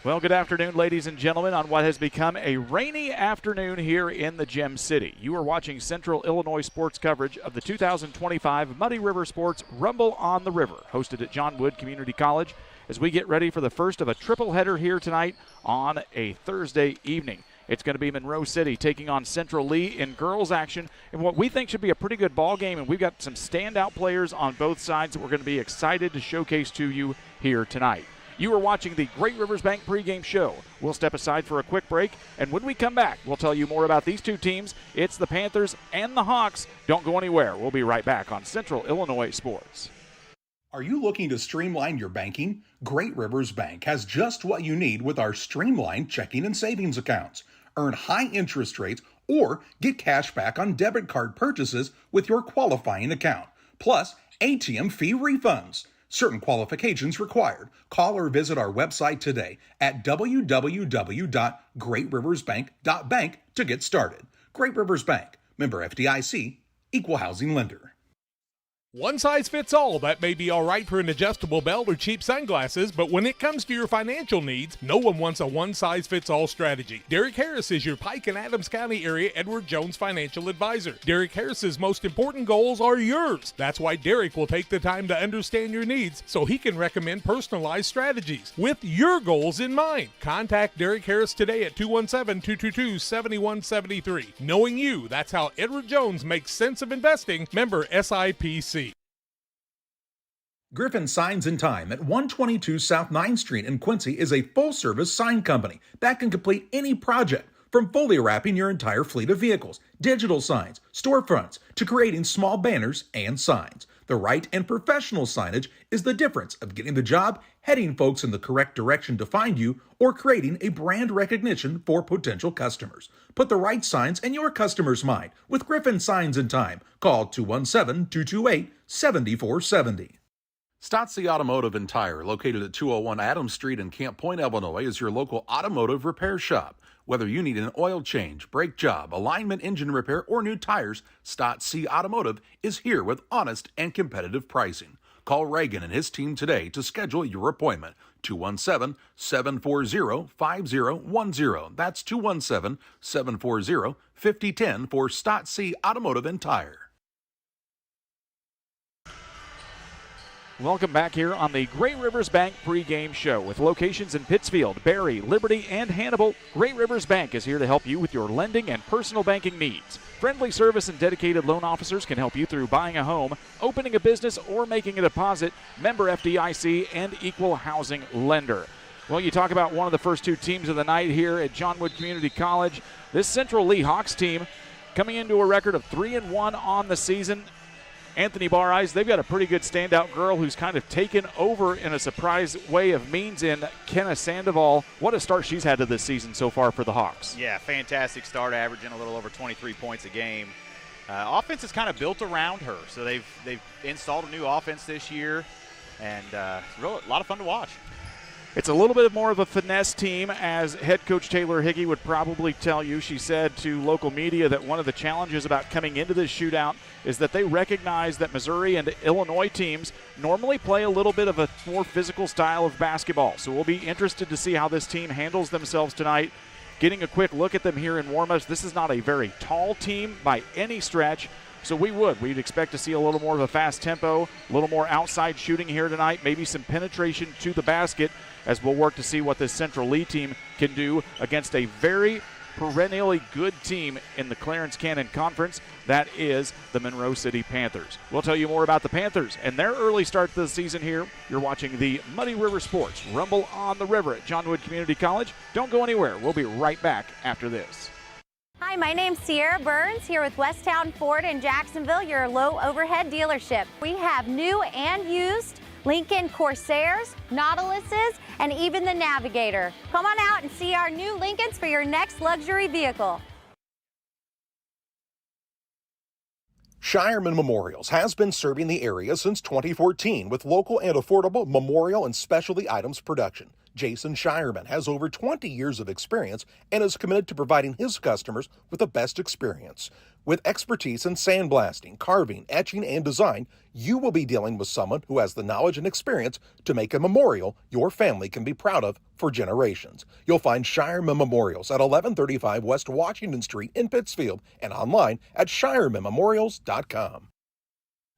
Well, good afternoon, ladies and gentlemen, on what has become a rainy afternoon here in the Gem City. You are watching Central Illinois sports coverage of the 2025 Muddy River Sports Rumble on the River, hosted at John Wood Community College, as we get ready for the first of a triple header here tonight on a Thursday evening. It's going to be Monroe City taking on Central Lee in girls action in what we think should be a pretty good ball game, and we've got some standout players on both sides that we're going to be excited to showcase to you here tonight. You are watching the Great Rivers Bank pregame show. We'll step aside for a quick break, and when we come back, we'll tell you more about these two teams. It's the Panthers and the Hawks. Don't go anywhere. We'll be right back on Central Illinois Sports. Are you looking to streamline your banking? Great Rivers Bank has just what you need with our streamlined checking and savings accounts. Earn high interest rates or get cash back on debit card purchases with your qualifying account, plus ATM fee refunds. Certain qualifications required. Call or visit our website today at www.greatriversbank.bank to get started. Great Rivers Bank, member FDIC, equal housing lender. One size fits all. That may be all right for an adjustable belt or cheap sunglasses, but when it comes to your financial needs, no one wants a one-size-fits-all strategy. Derek Harris is your Pike and Adams County area Edward Jones financial advisor. Derek Harris's most important goals are yours. That's why Derek will take the time to understand your needs so he can recommend personalized strategies with your goals in mind. Contact Derek Harris today at 217-222-7173. Knowing you, that's how Edward Jones makes sense of investing. Member SIPC. Griffin Signs and Time at 122 South 9th Street in Quincy is a full-service sign company that can complete any project, from fully wrapping your entire fleet of vehicles, digital signs, storefronts, to creating small banners and signs. The right and professional signage is the difference of getting the job, heading folks in the correct direction to find you, or creating a brand recognition for potential customers. Put the right signs in your customer's mind with Griffin Signs and Time. Call 217-228-7470. Stotzi Automotive and Tire, located at 201 Adams Street in Camp Point, Illinois, is your local automotive repair shop. Whether you need an oil change, brake job, alignment, engine repair, or new tires, Stotzi Automotive is here with honest and competitive pricing. Call Reagan and his team today to schedule your appointment. 217-740-5010. That's 217-740-5010 for Stotzi Automotive and Tire. Welcome back here on the Great Rivers Bank pregame show. With locations in Pittsfield, Barry, Liberty, and Hannibal, Great Rivers Bank is here to help you with your lending and personal banking needs. Friendly service and dedicated loan officers can help you through buying a home, opening a business, or making a deposit. Member FDIC and equal housing lender. Well, you talk about one of the first two teams of the night here at John Wood Community College. This Central Lee Hawks team coming into a record of 3-1 on the season. Anthony Bareyes, they've got a pretty good standout girl who's kind of taken over in a surprise way of means in Kenna Sandoval. What a start she's had to this season so far for the Hawks. Yeah, fantastic start, averaging a little over 23 points a game. Offense is kind of built around her, so they've installed a new offense this year, and it's a lot of fun to watch. It's a little bit more of a finesse team, as head coach Taylor Hickey would probably tell you. She said to local media that one of the challenges about coming into this shootout is that they recognize that Missouri and Illinois teams normally play a little bit of a more physical style of basketball. So we'll be interested to see how this team handles themselves tonight. Getting a quick look at them here in warm-ups, this is not a very tall team by any stretch. So we'd expect to see a little more of a fast tempo, a little more outside shooting here tonight, maybe some penetration to the basket, as we'll work to see what this Central Lee team can do against a very perennially good team in the Clarence Cannon Conference. That is the Monroe City Panthers. We'll tell you more about the Panthers and their early start to the season here. You're watching the Muddy River Sports Rumble on the River at John Wood Community College. Don't go anywhere. We'll be right back after this. Hi, my name's Sierra Burns here with Westtown Ford in Jacksonville, your low overhead dealership. We have new and used Lincoln Corsairs, Nautiluses, and even the Navigator. Come on out and see our new Lincolns for your next luxury vehicle. Shireman Memorials has been serving the area since 2014 with local and affordable memorial and specialty items production. Jason Shireman has over 20 years of experience and is committed to providing his customers with the best experience. With expertise in sandblasting, carving, etching, and design, you will be dealing with someone who has the knowledge and experience to make a memorial your family can be proud of for generations. You'll find Shireman Memorials at 1135 West Washington Street in Pittsfield and online at shiremanmemorials.com.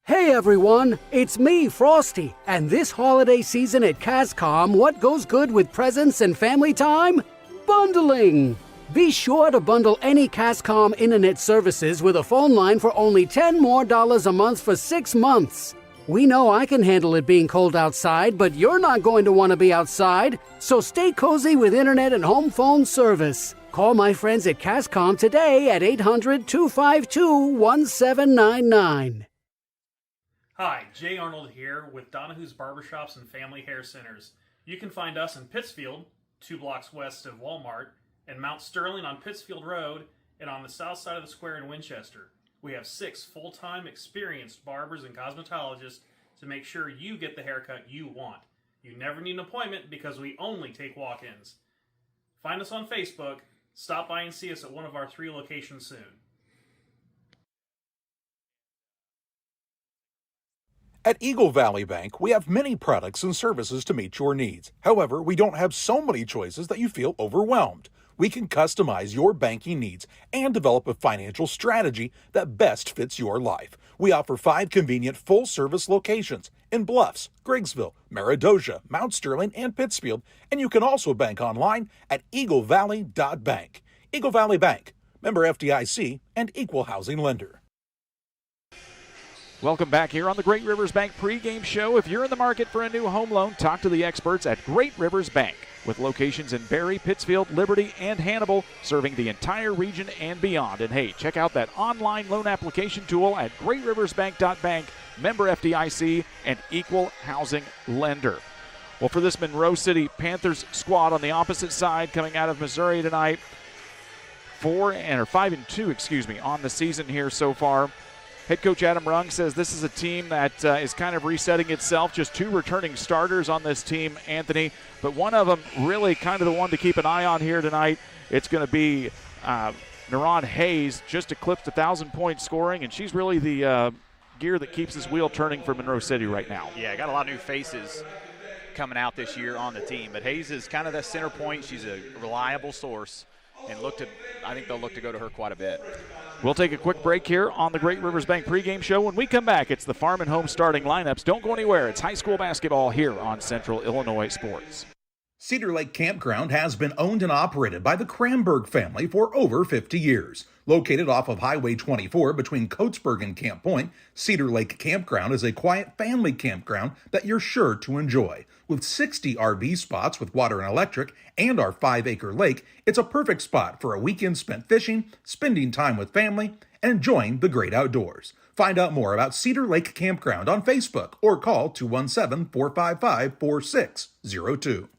Hey everyone, it's me, Frosty, and this holiday season at Cascom, what goes good with presents and family time? Bundling! Be sure to bundle any Cascom internet services with a phone line for only $10 more a month for 6 months. We know I can handle it being cold outside, but you're not going to want to be outside, so stay cozy with internet and home phone service. Call my friends at Cascom today at 800-252-1799. Hi, Jay Arnold here with Donahue's Barbershops and Family Hair Centers. You can find us in Pittsfield, 2 blocks west of Walmart, and Mount Sterling on Pittsfield Road, and on the south side of the square in Winchester. We have 6 full-time experienced barbers and cosmetologists to make sure you get the haircut you want. You never need an appointment because we only take walk-ins. Find us on Facebook, stop by and see us at one of our 3 locations soon. At Eagle Valley Bank, we have many products and services to meet your needs. However, we don't have so many choices that you feel overwhelmed. We can customize your banking needs and develop a financial strategy that best fits your life. We offer 5 convenient full-service locations in Bluffs, Griggsville, Meredosia, Mount Sterling, and Pittsfield, and you can also bank online at eaglevalley.bank. Eagle Valley Bank, member FDIC, and equal housing lender. Welcome back here on the Great Rivers Bank pregame show. If you're in the market for a new home loan, talk to the experts at Great Rivers Bank. With locations in Barry, Pittsfield, Liberty, and Hannibal, serving the entire region and beyond. And hey, check out that online loan application tool at greatriversbank.bank, member FDIC, and equal housing lender. Well, for this Monroe City Panthers squad on the opposite side coming out of Missouri tonight, 5-2 on the season here so far. Head coach Adam Rung says this is a team that is kind of resetting itself. Just 2 returning starters on this team, Anthony, but one of them really kind of the one to keep an eye on here tonight. It's going to be Naron Hayes, just eclipsed 1,000-point scoring, and she's really the gear that keeps this wheel turning for Monroe City right now. Yeah, got a lot of new faces coming out this year on the team, but Hayes is kind of the center point. She's a reliable source, and I think they'll look to go to her quite a bit. We'll take a quick break here on the Great Rivers Bank pregame show. When we come back, it's the Farm and Home starting lineups. Don't go anywhere. It's high school basketball here on Central Illinois Sports. Cedar Lake Campground has been owned and operated by the Kramberg family for over 50 years. Located off of Highway 24 between Coatesburg and Camp Point, Cedar Lake Campground is a quiet family campground that you're sure to enjoy. With 60 RV spots with water and electric and our 5-acre lake, it's a perfect spot for a weekend spent fishing, spending time with family, and enjoying the great outdoors. Find out more about Cedar Lake Campground on Facebook or call 217-455-4602.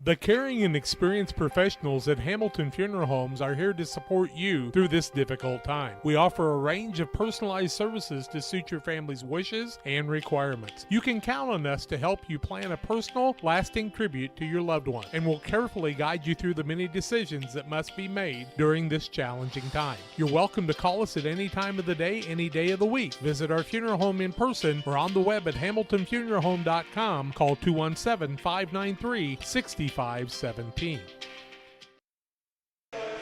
The caring and experienced professionals at Hamilton Funeral Homes are here to support you through this difficult time. We offer a range of personalized services to suit your family's wishes and requirements. You can count on us to help you plan a personal, lasting tribute to your loved one, and we'll carefully guide you through the many decisions that must be made during this challenging time. You're welcome to call us at any time of the day, any day of the week. Visit our funeral home in person or on the web at hamiltonfuneralhome.com. Call 217-593-6517.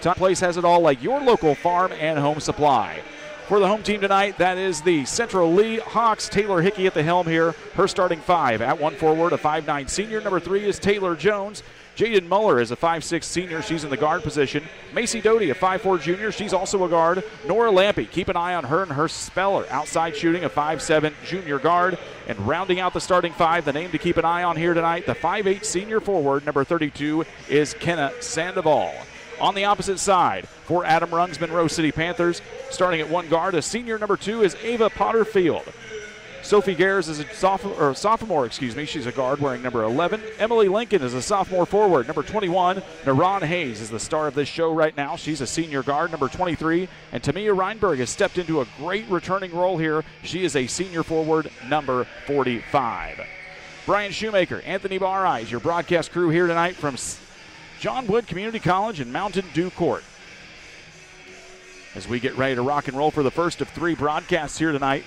Top Place has it all like your local farm and home supply. For the home team tonight, that is the Central Lee Hawks. Taylor Hickey at the helm here. Her starting 5. At 1 forward, a 5'9 senior. Number 3 is Taylor Jones. Jaden Muller is a 5'6 senior. She's in the guard position. Macy Doty, a 5'4 junior. She's also a guard. Nora Lampy, keep an eye on her and her speller. Outside shooting, a 5'7 junior guard. And rounding out the starting 5, the name to keep an eye on here tonight, the 5'8 senior forward. Number 32 is Kenna Sandoval. On the opposite side, for Adam Rung's Monroe City Panthers, starting at 1 guard, a senior. Number 2 is Ava Potterfield. Sophie Gares is a sophomore. She's a guard wearing number 11. Emily Lincoln is a sophomore forward. Number 21, Naron Hayes is the star of this show right now. She's a senior guard, number 23. And Tamia Reinberg has stepped into a great returning role here. She is a senior forward, number 45. Brian Shoemaker, Anthony Bareyes, your broadcast crew here tonight from John Wood Community College and Mountain Dew Court. As we get ready to rock and roll for the first of 3 broadcasts here tonight.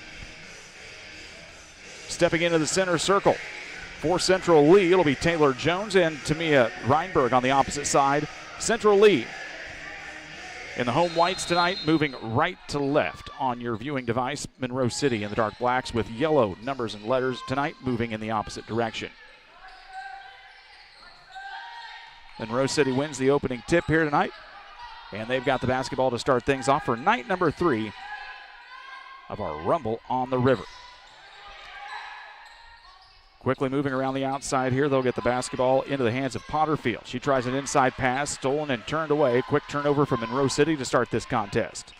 Stepping into the center circle for Central Lee, it'll be Taylor Jones and Tamia Reinberg on the opposite side. Central Lee in the home whites tonight, moving right to left on your viewing device. Monroe City in the dark blacks with yellow numbers and letters tonight, moving in the opposite direction. Monroe City wins the opening tip here tonight, and they've got the basketball to start things off for night number 3 of our Rumble on the River. Quickly moving around the outside here, they'll get the basketball into the hands of Potterfield. She tries an inside pass, stolen and turned away. Quick turnover from Monroe City to start this contest.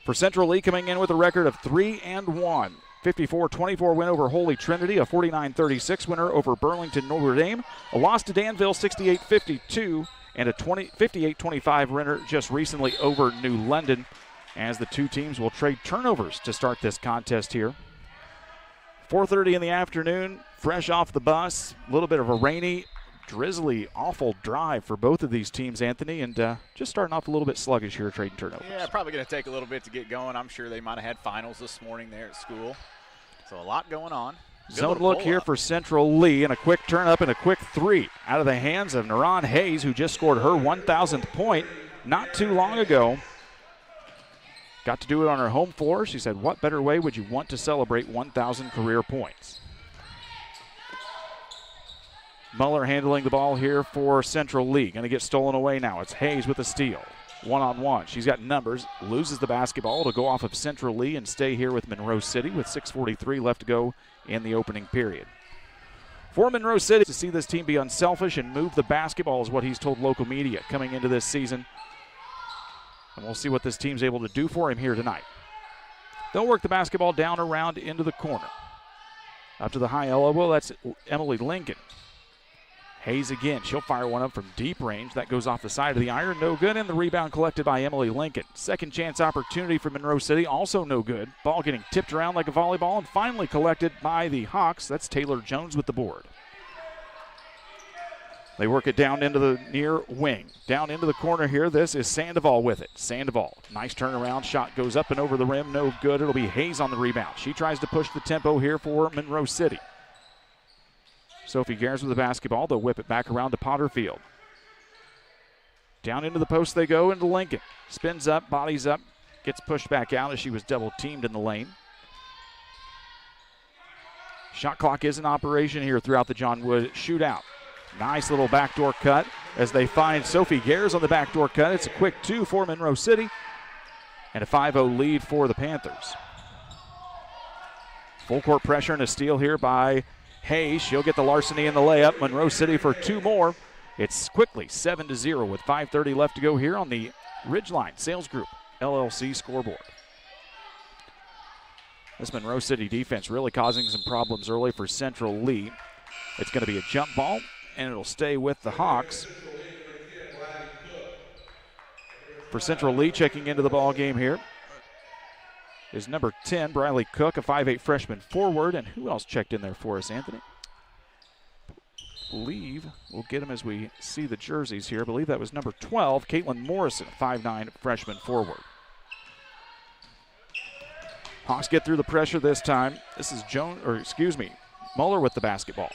For Central Lee, coming in with a record of 3-1. 54-24 win over Holy Trinity, a 49-36 winner over Burlington Notre Dame, a loss to Danville 68-52, and a 58-25 winner just recently over New London, as the 2 teams will trade turnovers to start this contest here. 4:30 in the afternoon, fresh off the bus, a little bit of a rainy, drizzly, awful drive for both of these teams, Anthony, and just starting off a little bit sluggish here, trading turnovers. Yeah, probably going to take a little bit to get going. I'm sure they might have had finals this morning there at school. So a lot going on. Zone look here for Central Lee, and a quick turn up and a quick 3 out of the hands of Naran Hayes, who just scored her 1,000th point not too long ago. Got to do it on her home floor. She said, what better way would you want to celebrate 1,000 career points? Muller handling the ball here for Central Lee. Going to get stolen away now. It's Hayes with a steal. One-on-one. She's got numbers. Loses the basketball to go off of Central Lee and stay here with Monroe City with 6:43 left to go in the opening period. For Monroe City, to see this team be unselfish and move the basketball is what he's told local media coming into this season. And we'll see what this team's able to do for him here tonight. They'll work the basketball down around into the corner. Up to the high elbow, that's Emily Lincoln. Hayes again, she'll fire one up from deep range. That goes off the side of the iron, no good, and the rebound collected by Emily Lincoln. Second chance opportunity for Monroe City, also no good. Ball getting tipped around like a volleyball and finally collected by the Hawks. That's Taylor Jones with the board. They work it down into the near wing. Down into the corner here. This is Sandoval with it. Sandoval, nice turnaround. Shot goes up and over the rim. No good. It'll be Hayes on the rebound. She tries to push the tempo here for Monroe City. Sophie Gares with the basketball. They'll whip it back around to Potterfield. Down into the post they go into Lincoln. Spins up, bodies up. Gets pushed back out as she was double teamed in the lane. Shot clock is in operation here throughout the John Wood shootout. Nice little backdoor cut as they find Sophie Gares on the backdoor cut. It's a quick 2 for Monroe City and a 5-0 lead for the Panthers. Full court pressure and a steal here by Hayes. She'll get the larceny and the layup. Monroe City for 2 more. It's quickly 7-0 with 5:30 left to go here on the Ridgeline Sales Group LLC scoreboard. This Monroe City defense really causing some problems early for Central Lee. It's going to be a jump ball, and it'll stay with the Hawks. For Central Lee, checking into the ball game here is number 10, Briley Cook, a 5'8 freshman forward. And who else checked in there for us, Anthony? I believe we'll get him as we see the jerseys here. I believe that was number 12, Caitlin Morrison, 5'9 freshman forward. Hawks get through the pressure this time. This is Muller with the basketball.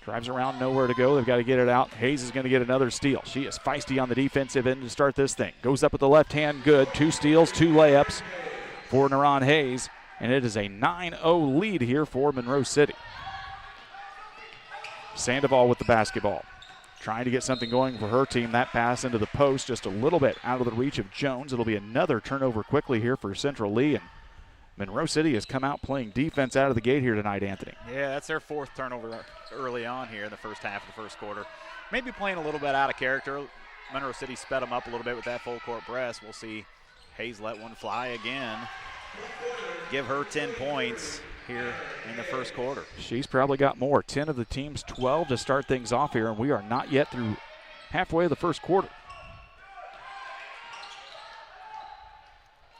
Drives around, nowhere to go. They've got to get it out. Hayes is going to get another steal. She is feisty on the defensive end to start this thing. Goes up with the left hand, good. 2 steals, 2 layups for Naran Hayes. And it is a 9-0 lead here for Monroe City. Sandoval with the basketball. Trying to get something going for her team. That pass into the post just a little bit out of the reach of Jones. It'll be another turnover quickly here for Central Lee. And Monroe City has come out playing defense out of the gate here tonight, Anthony. Yeah, that's their 4th turnover early on here in the first half of the first quarter. Maybe playing a little bit out of character. Monroe City sped them up a little bit with that full court press. We'll see Hayes let one fly again. Give her 10 points here in the first quarter. She's probably got more. 10 of the team's 12 to start things off here, and we are not yet through halfway of the first quarter.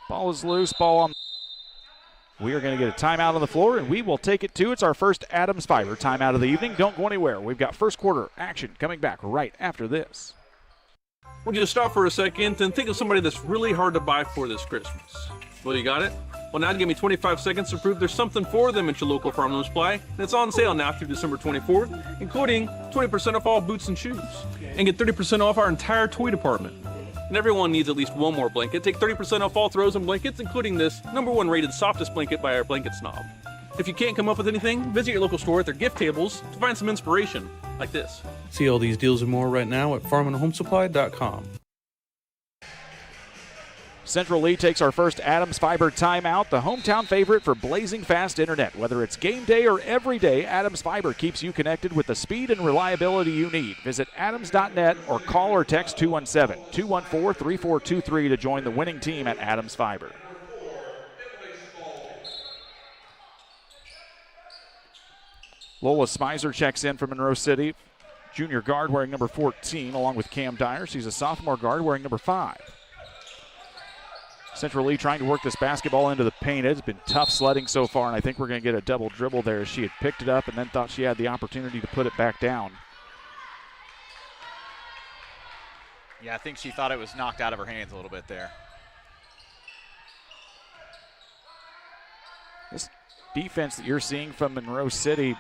Ball is loose, ball on We are going to get a timeout on the floor, and we will take it too. It's our first Adams Fiber timeout of the evening. Don't go anywhere. We've got first quarter action coming back right after this. Would you stop for a second and think of somebody that's really hard to buy for this Christmas? Well, you got it? Well, now give me 25 seconds to prove there's something for them at your local Farm Supply. And it's on sale now through December 24th, including 20% off all boots and shoes. And get 30% off our entire toy department. And everyone needs at least one more blanket. Take 30% off all throws and blankets, including this #1 rated softest blanket by our Blanket Snob. If you can't come up with anything, visit your local store at their gift tables to find some inspiration, like this. See all these deals and more right now at farmandhomesupply.com. Central Lee takes our first Adams Fiber timeout, the hometown favorite for blazing fast internet. Whether it's game day or every day, Adams Fiber keeps you connected with the speed and reliability you need. Visit adams.net or call or text 217-214-3423 to join the winning team at Adams Fiber. Lola Smizer checks in from Monroe City. Junior guard wearing number 14 along with Cam Dyer. She's a sophomore guard wearing number 5. Central Lee trying to work this basketball into the paint. It's been tough sledding so far, and I think we're going to get a double dribble there as she had picked it up and then thought she had the opportunity to put it back down. Yeah, I think she thought it was knocked out of her hands a little bit there. This defense that you're seeing from Monroe City,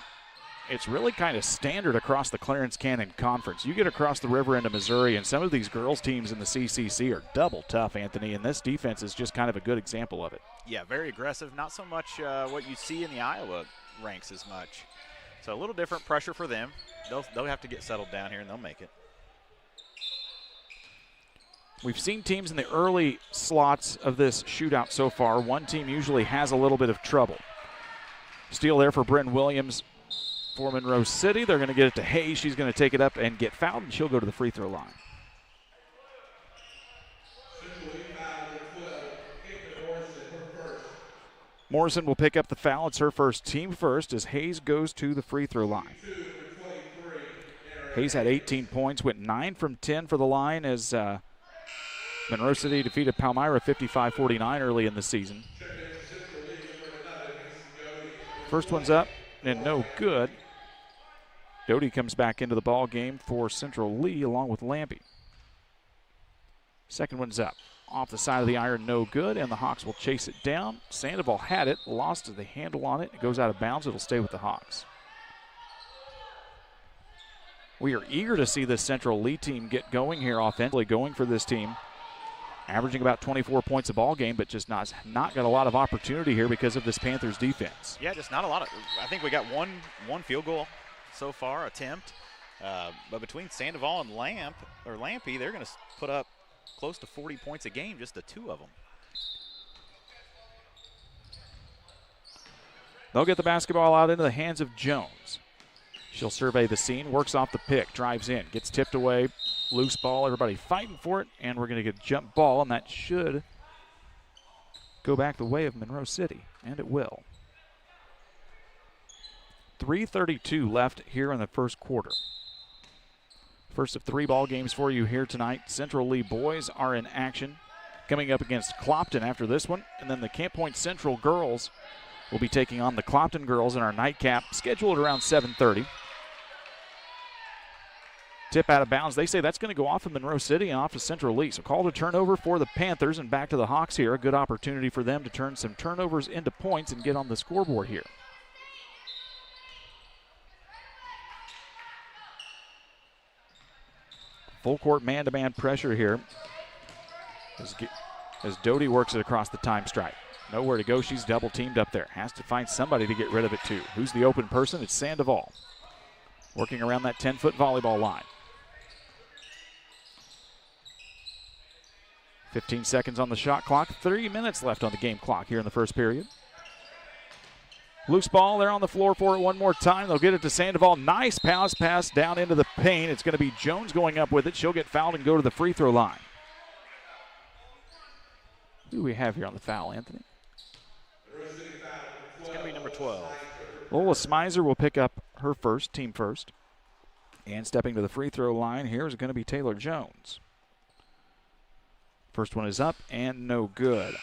it's really kind of standard across the Clarence Cannon Conference. You get across the river into Missouri, and some of these girls' teams in the CCC are double tough, Anthony, and this defense is just kind of a good example of it. Yeah, very aggressive. Not so much what you see in the Iowa ranks as much. So a little different pressure for them. They'll have to get settled down here, and they'll make it. We've seen teams in the early slots of this shootout so far. One team usually has a little bit of trouble. Steal there for Bryn Williams for Monroe City. They're going to get it to Hayes. She's going to take it up and get fouled, and she'll go to the free throw line. Morrison will pick up the foul. It's her first, team first, as Hayes goes to the free throw line. Hayes had 18 points, went 9 from 10 for the line as Monroe City defeated Palmyra 55-49 early in the season. First one's up and no good. Doty comes back into the ball game for Central Lee along with Lampy. Second one's up. Off the side of the iron, no good, and the Hawks will chase it down. Sandoval had it, lost the handle on it. It goes out of bounds. It'll stay with the Hawks. We are eager to see this Central Lee team get going here offensively, going for this team. Averaging about 24 points a ball game, but just not got a lot of opportunity here because of this Panthers defense. Yeah, just not a lot of. I think we got one field goal so far attempt, but between Sandoval and Lampy, they're going to put up close to 40 points a game, just the two of them. They'll get the basketball out into the hands of Jones. She'll survey the scene, works off the pick, drives in, gets tipped away, loose ball, everybody fighting for it, and we're going to get a jump ball, and that should go back the way of Monroe City, and it will. 3:32 left here in the first quarter. First of 3 ball games for you here tonight. Central Lee boys are in action, coming up against Clopton after this one, and then the Camp Point Central girls will be taking on the Clopton girls in our nightcap, scheduled around 7:30. Tip out of bounds. They say that's going to go off of Monroe City and off to Central Lee. So called a turnover for the Panthers and back to the Hawks here. A good opportunity for them to turn some turnovers into points and get on the scoreboard here. Full court man-to-man pressure here as Doty works it across the time stripe. Nowhere to go. She's double teamed up there. Has to find somebody to get rid of it too. Who's the open person? It's Sandoval. Working around that 10-foot volleyball line. 15 seconds on the shot clock. 30 minutes left on the game clock here in the first period. Loose ball there on the floor for it one more time. They'll get it to Sandoval. Nice pass down into the paint. It's going to be Jones going up with it. She'll get fouled and go to the free throw line. Who do we have here on the foul, Anthony? It's going to be number 12. Lola Smizer will pick up her first, team first. And stepping to the free throw line here is going to be Taylor Jones. First one is up and no good.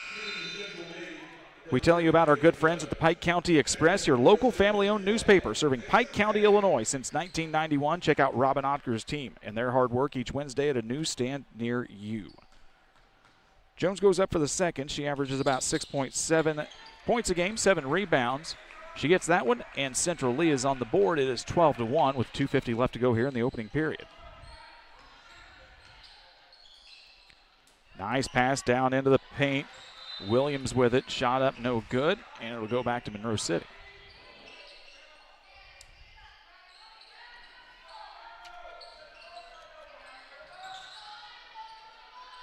We tell you about our good friends at the Pike County Express, your local family-owned newspaper serving Pike County, Illinois since 1991. Check out Robin Otker's team and their hard work each Wednesday at a newsstand near you. Jones goes up for the second. She averages about 6.7 points a game, 7 rebounds. She gets that one, and Central Lee is on the board. It is 12-1 with 2:50 left to go here in the opening period. Nice pass down into the paint. Williams with it, shot up, no good, and it'll go back to Monroe City.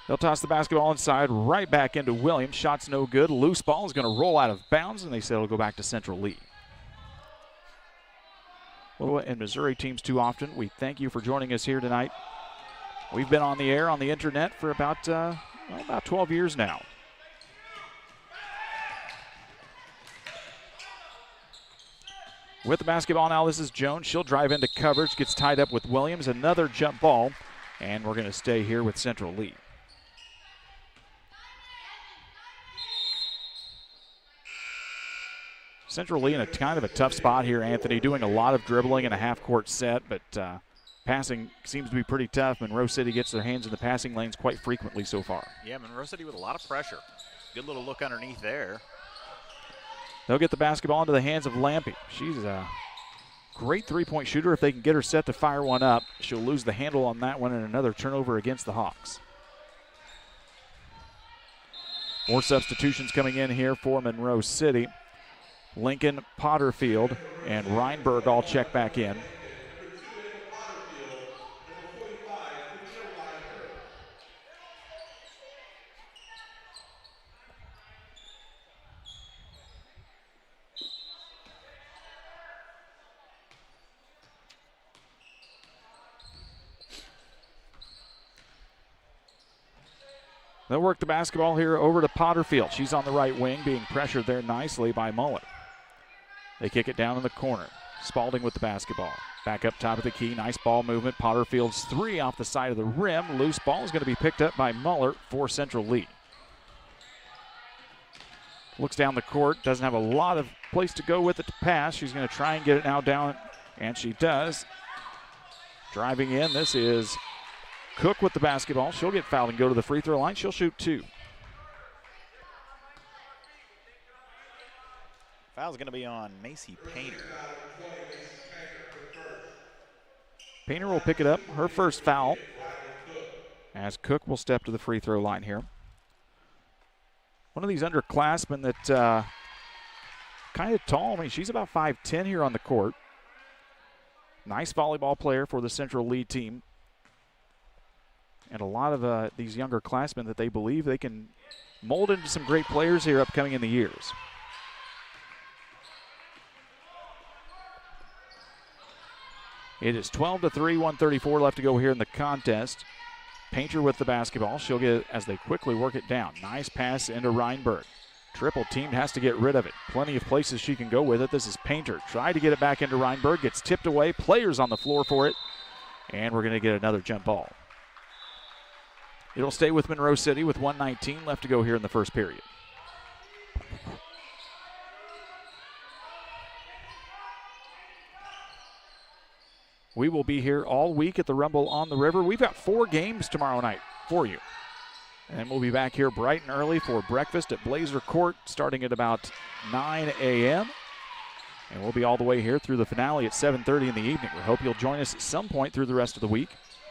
They'll toss the basketball inside, right back into Williams. Shot's no good. Loose ball is going to roll out of bounds, and they say it'll go back to Central Lee. Well, in Missouri teams too often, we thank you for joining us here tonight. We've been on the air on the internet for about 12 years now. With the basketball now, this is Jones. She'll drive into coverage, gets tied up with Williams. Another jump ball, and we're going to stay here with Central Lee. Central Lee in a kind of a tough spot here, Anthony, doing a lot of dribbling in a half-court set, but passing seems to be pretty tough. Monroe City gets their hands in the passing lanes quite frequently so far. Yeah, Monroe City with a lot of pressure. Good little look underneath there. They'll get the basketball into the hands of Lampy. She's a great three-point shooter. If they can get her set to fire one up, she'll lose the handle on that one, and another turnover against the Hawks. More substitutions coming in here for Monroe City. Lincoln, Potterfield, and Reinberg all check back in. They'll work the basketball here over to Potterfield. She's on the right wing, being pressured there nicely by Muller. They kick it down in the corner. Spalding with the basketball. Back up top of the key. Nice ball movement. Potterfield's three off the side of the rim. Loose ball is going to be picked up by Muller for Central Lee. Looks down the court. Doesn't have a lot of place to go with it to pass. She's going to try and get it now down, and she does. Driving in, this is Cook with the basketball. She'll get fouled and go to the free throw line. She'll shoot 2. Foul's going to be on Macy Painter. Painter will pick it up, her first foul, as Cook will step to the free throw line here. One of these underclassmen that kind of tall. I mean, she's about 5'10" here on the court. Nice volleyball player for the Central Lee team. And a lot of these younger classmen that they believe they can mold into some great players here upcoming in the years. It is 12-3, 134 left to go here in the contest. Painter with the basketball. She'll get it as they quickly work it down. Nice pass into Reinberg. Triple team has to get rid of it. Plenty of places she can go with it. This is Painter. Tried to get it back into Reinberg. Gets tipped away. Players on the floor for it. And we're going to get another jump ball. It'll stay with Monroe City with 1:19 left to go here in the first period. We will be here all week at the Rumble on the River. We've got 4 games tomorrow night for you. And we'll be back here bright and early for breakfast at Blazer Court starting at about 9 a.m. And we'll be all the way here through the finale at 7:30 in the evening. We hope you'll join us at some point through the rest of the week.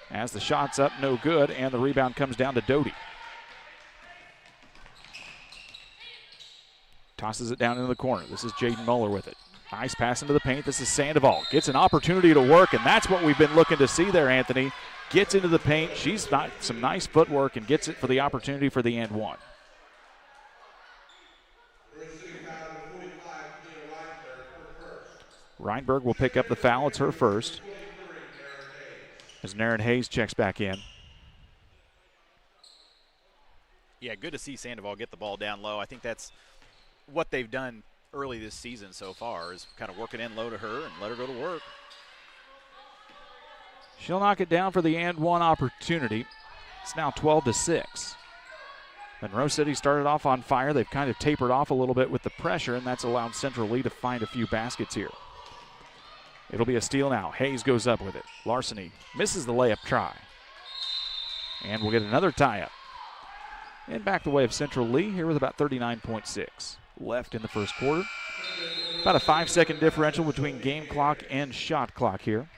As the shot's up, no good, and the rebound comes down to Doty. Tosses it down into the corner. This is Jaden Muller with it. Nice pass into the paint. This is Sandoval. Gets an opportunity to work, and that's what we've been looking to see there, Anthony. Gets into the paint. She's got some nice footwork and gets it for the opportunity for the and one. Reinberg will pick up the foul. It's her first. As Naren Hayes checks back in. Yeah, good to see Sandoval get the ball down low. I think that's what they've done early this season so far, is kind of work it in low to her and let her go to work. She'll knock it down for the and one opportunity. It's now 12-6. Monroe City started off on fire. They've kind of tapered off a little bit with the pressure, and that's allowed Central Lee to find a few baskets here. It'll be a steal now. Hayes goes up with it. Larceny misses the layup try. And we'll get another tie-up. And back the way of Central Lee here with about 39.6 left in the first quarter. About a 5-second differential between game clock and shot clock here.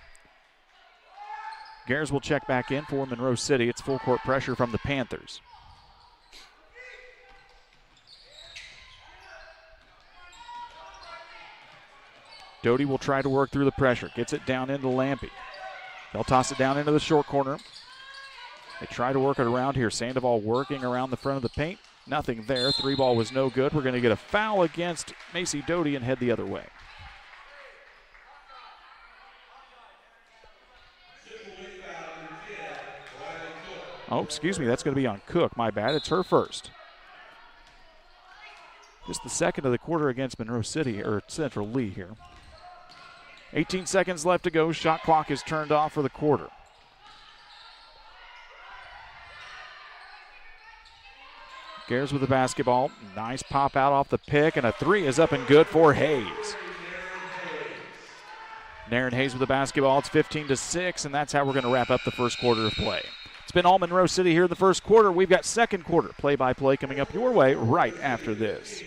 Gares will check back in for Monroe City. It's full court pressure from the Panthers. Doty will try to work through the pressure. Gets it down into Lampy. They'll toss it down into the short corner. They try to work it around here. Sandoval working around the front of the paint. Nothing there. Three ball was no good. We're going to get a foul against Macy Doty and head the other way. Oh, excuse me. That's going to be on Cook. My bad. It's her first. Just the second of the quarter against Monroe City, or Central Lee here. 18 seconds left to go. Shot clock is turned off for the quarter. Gares with the basketball. Nice pop out off the pick, and a three is up and good for Hayes. Naren Hayes with the basketball. It's 15-6, and that's how we're going to wrap up the first quarter of play. It's been all Monroe City here in the first quarter. We've got second quarter play-by-play coming up your way right after this.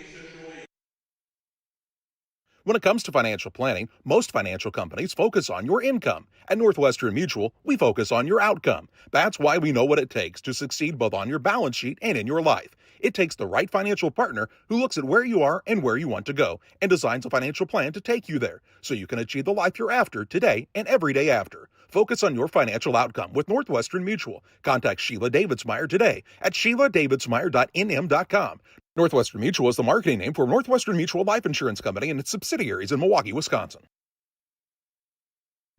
When it comes to financial planning, most financial companies focus on your income. At Northwestern Mutual, we focus on your outcome. That's why we know what it takes to succeed both on your balance sheet and in your life. It takes the right financial partner who looks at where you are and where you want to go and designs a financial plan to take you there so you can achieve the life you're after today and every day after. Focus on your financial outcome with Northwestern Mutual. Contact Sheila Davidsmeyer today at SheilaDavidsmeyer.nm.com. Northwestern Mutual is the marketing name for Northwestern Mutual Life Insurance Company and its subsidiaries in Milwaukee, Wisconsin.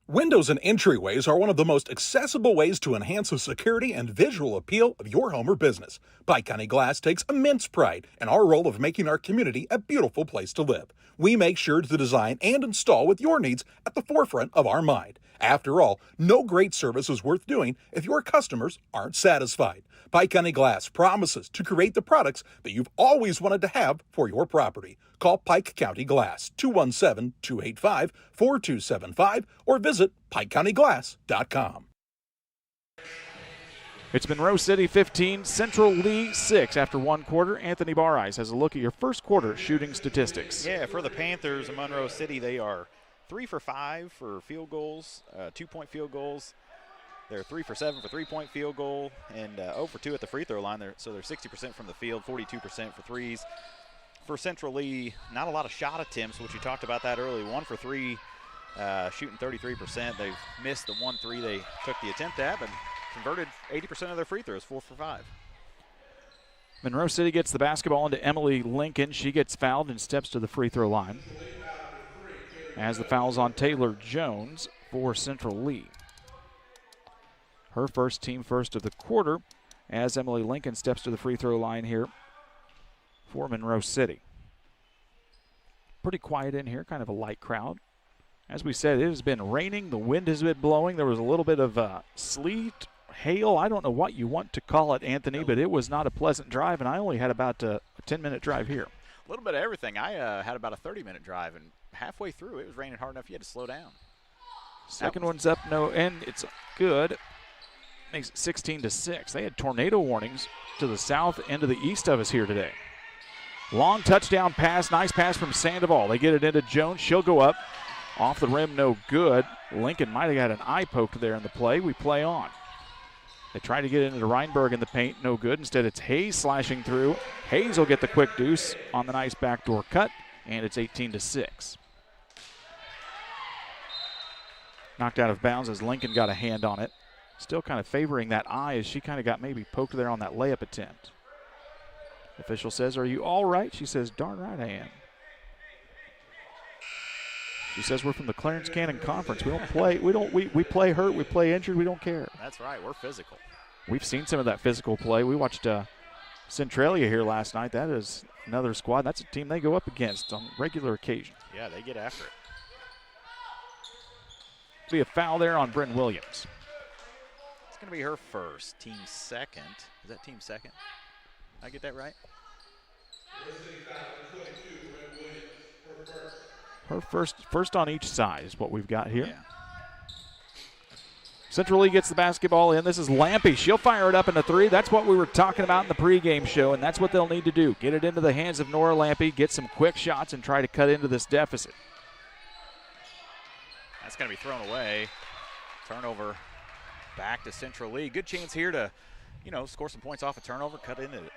Windows and entryways are one of the most accessible ways to enhance the security and visual appeal of your home or business. Pike County Glass takes immense pride in our role of making our community a beautiful place to live. We make sure to design and install with your needs at the forefront of our mind. After all, no great service is worth doing if your customers aren't satisfied. Pike County Glass promises to create the products that you've always wanted to have for your property. Call Pike County Glass, 217-285-4275, or visit PikeCountyGlass.com. It's Monroe City 15, Central Lee 6 after one quarter. Anthony Barrise has a look at your first quarter shooting statistics. Yeah, for the Panthers in Monroe City, they are 3 for 5 for field goals, 2-point field goals. They're 3 for 7 for 3-point field goal, and 0 for 2 at the free throw line. So they're 60% from the field, 42% for threes. For Central Lee, not a lot of shot attempts, which you talked about that early. 1 for 3, shooting 33%. They've missed the 1-3 they took the attempt at, but converted 80% of their free throws, 4 for 5. Monroe City gets the basketball into Emily Lincoln. She gets fouled and steps to the free throw line. As the foul's on Taylor Jones for Central Lee. Her first, team first of the quarter, as Emily Lincoln steps to the free throw line here for Monroe City. Pretty quiet in here, kind of a light crowd. As we said, it has been raining. The wind has been blowing. There was a little bit of sleet, hail. I don't know what you want to call it, Anthony, but it was not a pleasant drive, and I only had about a 10-minute drive here. A little bit of everything. I had about a 30-minute drive, and halfway through it was raining hard enough you had to slow down. Second one's up, no, and it's good. Makes it 16-6. They had tornado warnings to the south and to the east of us here today. Long touchdown pass, nice pass from Sandoval. They get it into Jones. She'll go up. Off the rim, no good. Lincoln might have got an eye poked there in the play. We play on. They try to get into Reinberg in the paint, no good. Instead, it's Hayes slashing through. Hayes will get the quick deuce on the nice backdoor cut, and it's 18-6. Knocked out of bounds as Lincoln got a hand on it. Still kind of favoring that eye as she kind of got maybe poked there on that layup attempt. Official says, "Are you all right?" She says, "Darn right I am." She says, "We're from the Clarence Cannon Conference. We don't play. We play hurt. We play injured. We don't care." That's right. We're physical. We've seen some of that physical play. We watched Centralia here last night. That is another squad. That's a team they go up against on regular occasion. Yeah, they get after it. Be a foul there on Bryn Williams. It's going to be her first. Team second. Is that team second? I get that right? Her first on each side is what we've got here. Yeah. Central Lee gets the basketball in. This is Lampy. She'll fire it up in the three. That's what we were talking about in the pregame show, and that's what they'll need to do. Get it into the hands of Nora Lampy, get some quick shots, and try to cut into this deficit. That's going to be thrown away. Turnover back to Central Lee. Good chance here to, score some points off a turnover, cut into it.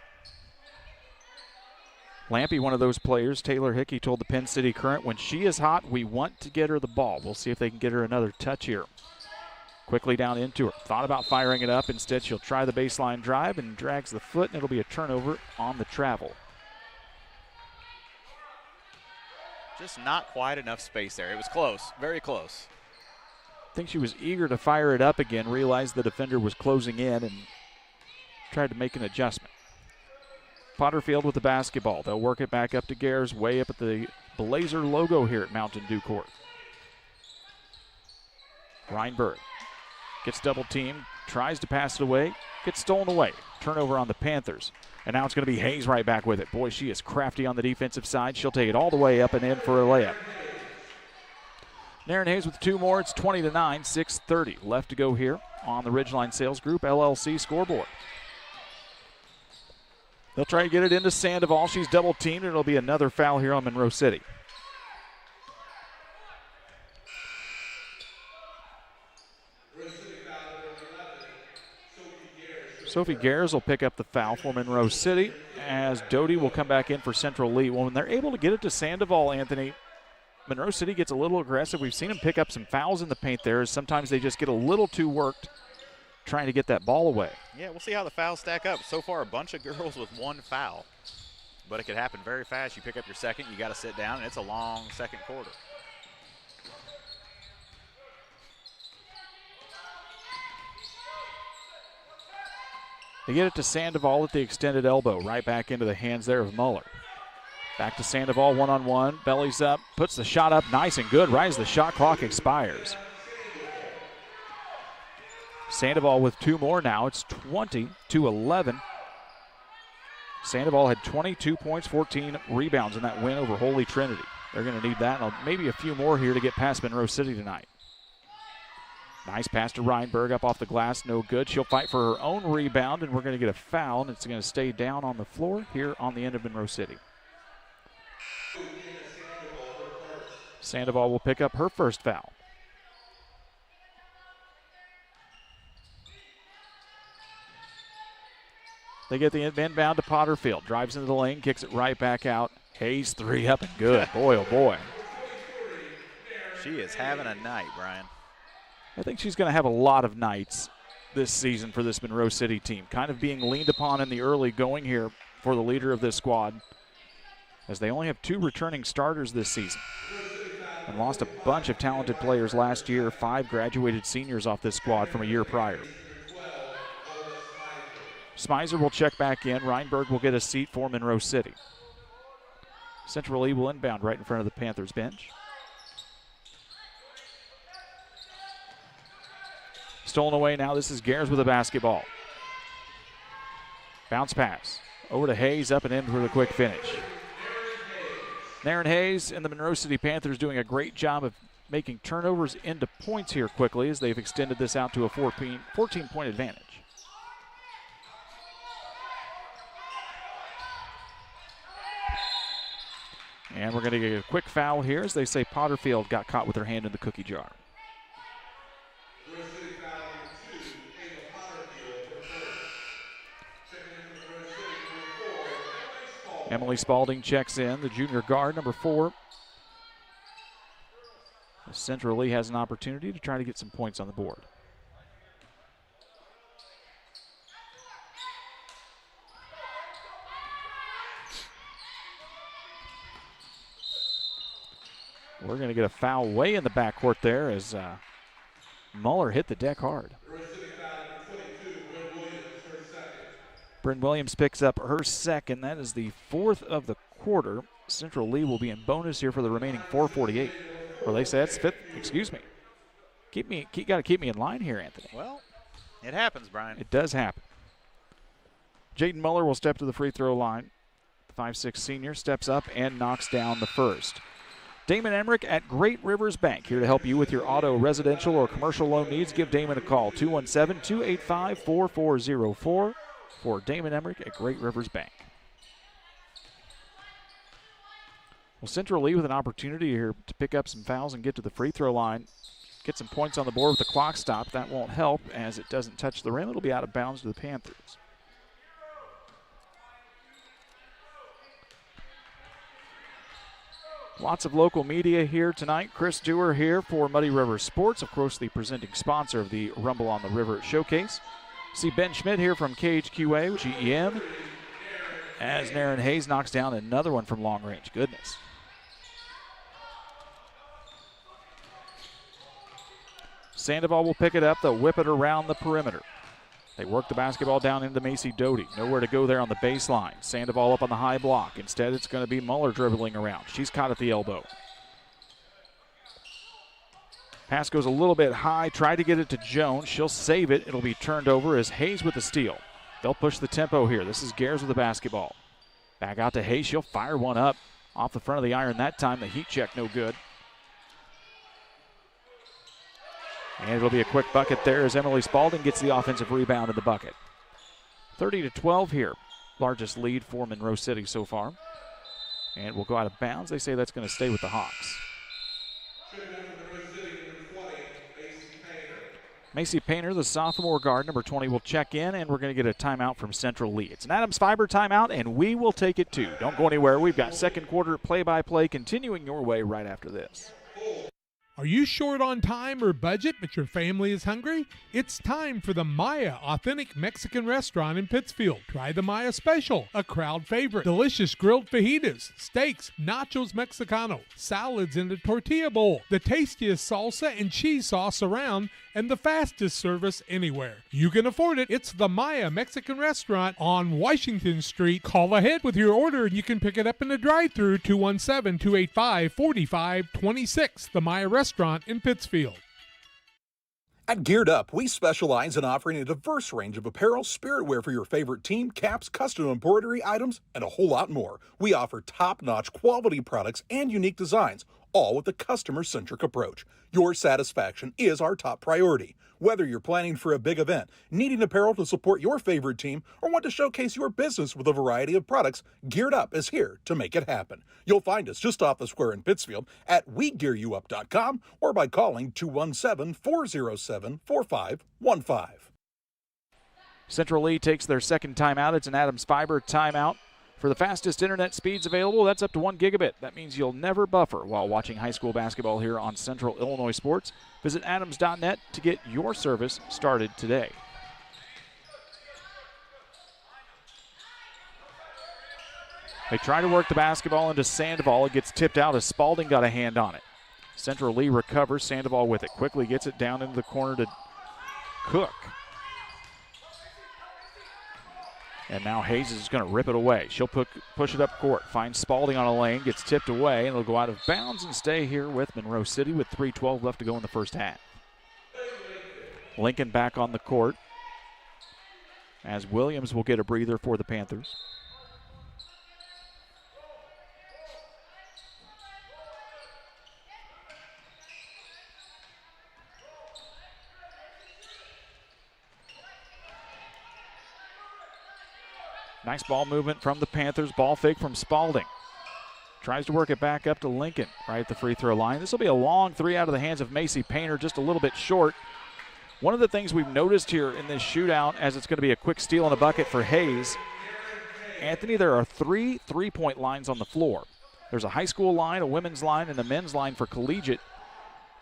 Lampy, one of those players, Taylor Hickey told the Penn City Current, when she is hot, we want to get her the ball. We'll see if they can get her another touch here. Quickly down into her. Thought about firing it up. Instead, she'll try the baseline drive and drags the foot, and it'll be a turnover on the travel. Just not quite enough space there. It was close, very close. I think she was eager to fire it up again, realized the defender was closing in, and tried to make an adjustment. Potterfield with the basketball. They'll work it back up to Gares, way up at the Blazer logo here at Mountain Dew Court. Reinberg gets double teamed, tries to pass it away, gets stolen away. Turnover on the Panthers. And now it's going to be Hayes right back with it. Boy, she is crafty on the defensive side. She'll take it all the way up and in for a layup. Naren Hayes with 2 more. It's 20-9, 6:30 left to go here on the Ridgeline Sales Group LLC scoreboard. They'll try to get it into Sandoval. She's double teamed, and it'll be another foul here on Monroe City. Sophie Gares will pick up the foul for Monroe City, as Doty will come back in for Central Lee. Well, when they're able to get it to Sandoval, Anthony, Monroe City gets a little aggressive. We've seen them pick up some fouls in the paint there. Sometimes they just get a little too worked trying to get that ball away. Yeah, we'll see how the fouls stack up. So far, a bunch of girls with 1 foul. But it could happen very fast. You pick up your second, you got to sit down, and it's a long second quarter. They get it to Sandoval at the extended elbow, right back into the hands there of Muller. Back to Sandoval, one-on-one, bellies up, puts the shot up, nice and good, right as the shot clock expires. Sandoval with 2 more now. It's 20-11. Sandoval had 22 points, 14 rebounds in that win over Holy Trinity. They're going to need that, and maybe a few more here to get past Monroe City tonight. Nice pass to Reinberg up off the glass, no good. She'll fight for her own rebound, and we're going to get a foul, and it's going to stay down on the floor here on the end of Monroe City. Sandoval will pick up her first foul. They get the inbound to Potterfield. Drives into the lane, kicks it right back out. Hayes 3 up and good. Boy, oh boy. She is having a night, Brian. I think she's going to have a lot of nights this season for this Monroe City team. Kind of being leaned upon in the early going here for the leader of this squad, as they only have 2 returning starters this season and lost a bunch of talented players last year. 5 graduated seniors off this squad from a year prior. Smizer will check back in. Reinberg will get a seat for Monroe City. Central Lee will inbound right in front of the Panthers bench. Stolen away now. This is Gares with the basketball. Bounce pass. Over to Hayes, up and in for the quick finish. Naren Hayes and the Monroe City Panthers doing a great job of making turnovers into points here quickly, as they've extended this out to a 14-point advantage. And we're going to get a quick foul here, as they say Potterfield got caught with her hand in the cookie jar. Emily Spalding checks in, the junior guard, number 4. Central Lee has an opportunity to try to get some points on the board. We're going to get a foul way in the backcourt there, as Muller hit the deck hard. Bryn Williams picks up her second. That is the 4th of the quarter. Central Lee will be in bonus here for the remaining 4:48. Or they say that's 5th. Excuse me. Got to keep me in line here, Anthony. Well, it happens, Brian. It does happen. Jaden Muller will step to the free throw line. The 5'6" senior steps up and knocks down the first. Damon Emmerich at Great Rivers Bank, here to help you with your auto, residential, or commercial loan needs. Give Damon a call, 217-285-4404 for Damon Emmerich at Great Rivers Bank. Well, Central Lee with an opportunity here to pick up some fouls and get to the free throw line. Get some points on the board with the clock stop. That won't help as it doesn't touch the rim. It'll be out of bounds to the Panthers. Lots of local media here tonight. Chris Dewar here for Muddy River Sports, of course, the presenting sponsor of the Rumble on the River Showcase. See Ben Schmidt here from KHQA, GEM, as Naren Hayes knocks down another one from long range. Goodness. Sandoval will pick it up. They'll whip it around the perimeter. They work the basketball down into Macy Doty. Nowhere to go there on the baseline. Sandoval up on the high block. Instead, it's going to be Muller dribbling around. She's caught at the elbow. Pass goes a little bit high. Tried to get it to Jones. She'll save it. It'll be turned over as Hayes with the steal. They'll push the tempo here. This is Gers with the basketball. Back out to Hayes. She'll fire one up off the front of the iron that time. The heat check no good. And it'll be a quick bucket there as Emily Spalding gets the offensive rebound in the bucket. 30-12 here. Largest lead for Monroe City so far. And we'll go out of bounds. They say that's going to stay with the Hawks. Macy Painter, the sophomore guard, number 20, will check in, and we're going to get a timeout from Central Lee. It's an Adams Fiber timeout, and we will take it too. Don't go anywhere. We've got second quarter play-by-play continuing your way right after this. Are you short on time or budget, but your family is hungry? It's time for the Maya Authentic Mexican Restaurant in Pittsfield. Try the Maya Special, a crowd favorite. Delicious grilled fajitas, steaks, nachos Mexicano, salads in a tortilla bowl, the tastiest salsa and cheese sauce around, and the fastest service anywhere. You can afford it. It's the Maya Mexican Restaurant on Washington Street. Call ahead with your order and you can pick it up in the drive-thru, 217-285-4526. The Maya Restaurant in Pittsfield. At Geared Up, we specialize in offering a diverse range of apparel, spiritwear for your favorite team, caps, custom embroidery items, and a whole lot more. We offer top-notch quality products and unique designs, all with a customer-centric approach. Your satisfaction is our top priority. Whether you're planning for a big event, needing apparel to support your favorite team, or want to showcase your business with a variety of products, Geared Up is here to make it happen. You'll find us just off the square in Pittsfield at WeGearYouUp.com or by calling 217-407-4515. Central Lee takes their second timeout. It's an Adams Fiber timeout. For the fastest internet speeds available, that's up to 1 gigabit. That means you'll never buffer while watching high school basketball here on Central Illinois Sports. Visit adams.net to get your service started today. They try to work the basketball into Sandoval. It gets tipped out as Spalding got a hand on it. Central Lee recovers. Sandoval with it. Quickly gets it down into the corner to Cook. And now Hayes is going to rip it away. She'll push it up court. Finds Spalding on a lane. Gets tipped away. And it'll go out of bounds and stay here with Monroe City with 3:12 left to go in the first half. Lincoln back on the court as Williams will get a breather for the Panthers. Nice ball movement from the Panthers. Ball fake from Spalding. Tries to work it back up to Lincoln right at the free throw line. This will be a long three out of the hands of Macy Painter, just a little bit short. One of the things we've noticed here in this shootout, as it's going to be a quick steal and a bucket for Hayes, Anthony, there are 3 3-point lines on the floor. There's a high school line, a women's line, and a men's line for collegiate.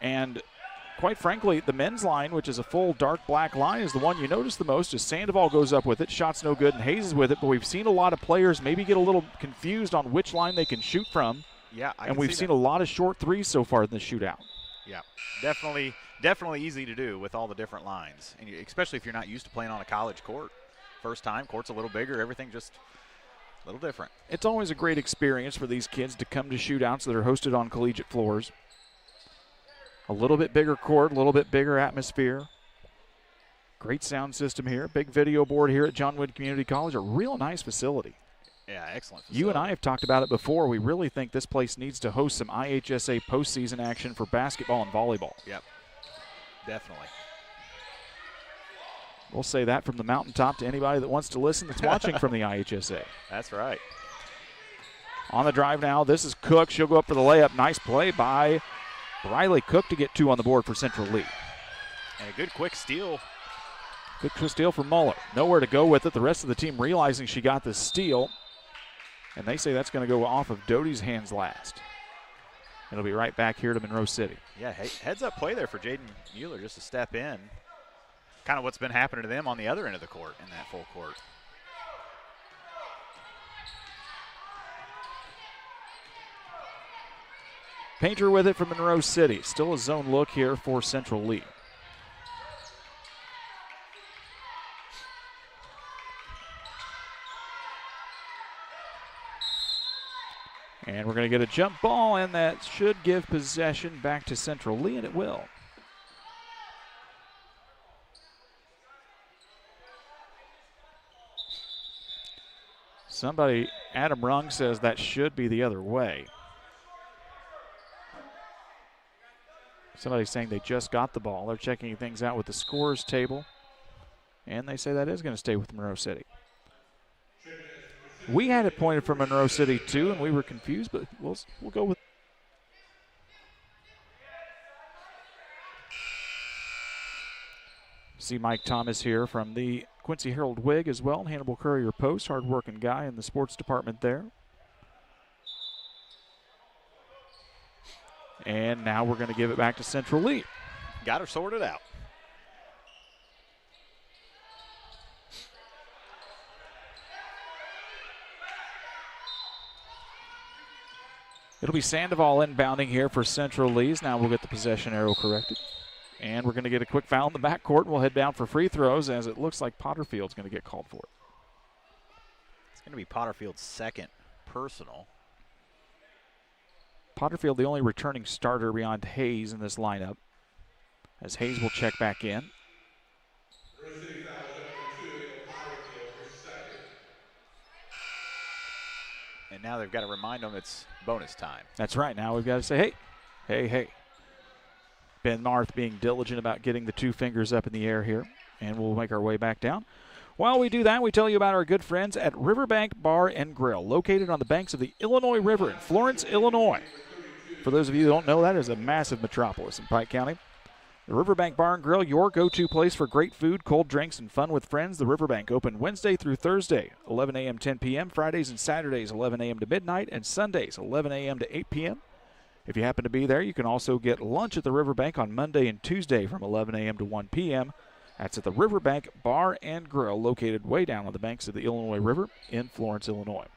And quite frankly, the men's line, which is a full dark black line, is the one you notice the most as Sandoval goes up with it. Shot's no good, and Hayes is with it. But we've seen a lot of players maybe get a little confused on which line they can shoot from. Yeah, and we've seen a lot of short threes so far in the shootout. Yeah, definitely easy to do with all the different lines, and especially if you're not used to playing on a college court. First time, court's a little bigger, everything just a little different. It's always a great experience for these kids to come to shootouts that are hosted on collegiate floors. A little bit bigger court, a little bit bigger atmosphere. Great sound system here. Big video board here at John Wood Community College. A real nice facility. Yeah, excellent facility. You and I have talked about it before. We really think this place needs to host some IHSA postseason action for basketball and volleyball. Yep, definitely. We'll say that from the mountaintop to anybody that wants to listen that's watching from the IHSA. That's right. On the drive now, this is Cook. She'll go up for the layup. Nice play by Briley Cook to get 2 on the board for Central Lee. And a good quick steal. Good steal from Muller. Nowhere to go with it. The rest of the team realizing she got the steal. And they say that's going to go off of Doty's hands last. It'll be right back here to Monroe City. Yeah, heads up play there for Jaden Mueller just to step in. Kind of what's been happening to them on the other end of the court in that full court. Painter with it from Monroe City. Still a zone look here for Central Lee. And we're going to get a jump ball, and that should give possession back to Central Lee, and it will. Somebody, Adam Rung, says that should be the other way. Somebody's saying they just got the ball. They're checking things out with the scorers table, and they say that is going to stay with Monroe City. We had it pointed for Monroe City too, and we were confused, but we'll go with. See Mike Thomas here from the Quincy Herald Whig as well, Hannibal Courier Post, hard-working guy in the sports department there. And now we're going to give it back to Central Lee. Got her sorted out. It'll be Sandoval inbounding here for Central Lee's. Now we'll get the possession arrow corrected. And we're going to get a quick foul in the backcourt, and we'll head down for free throws as it looks like Potterfield's going to get called for it. It's going to be Potterfield's second personal. Potterfield, the only returning starter beyond Hayes in this lineup, as Hayes will check back in. And now they've got to remind them it's bonus time. That's right. Now we've got to say, hey. Ben Marth being diligent about getting the 2 fingers up in the air here, and we'll make our way back down. While we do that, we tell you about our good friends at Riverbank Bar and Grill, located on the banks of the Illinois River in Florence, Illinois. For those of you who don't know, that is a massive metropolis in Pike County. The Riverbank Bar and Grill, your go-to place for great food, cold drinks, and fun with friends. The Riverbank open Wednesday through Thursday, 11 a.m., 10 p.m., Fridays and Saturdays, 11 a.m. to midnight, and Sundays, 11 a.m. to 8 p.m. If you happen to be there, you can also get lunch at the Riverbank on Monday and Tuesday from 11 a.m. to 1 p.m. That's at the Riverbank Bar and Grill, located way down on the banks of the Illinois River in Florence, Illinois.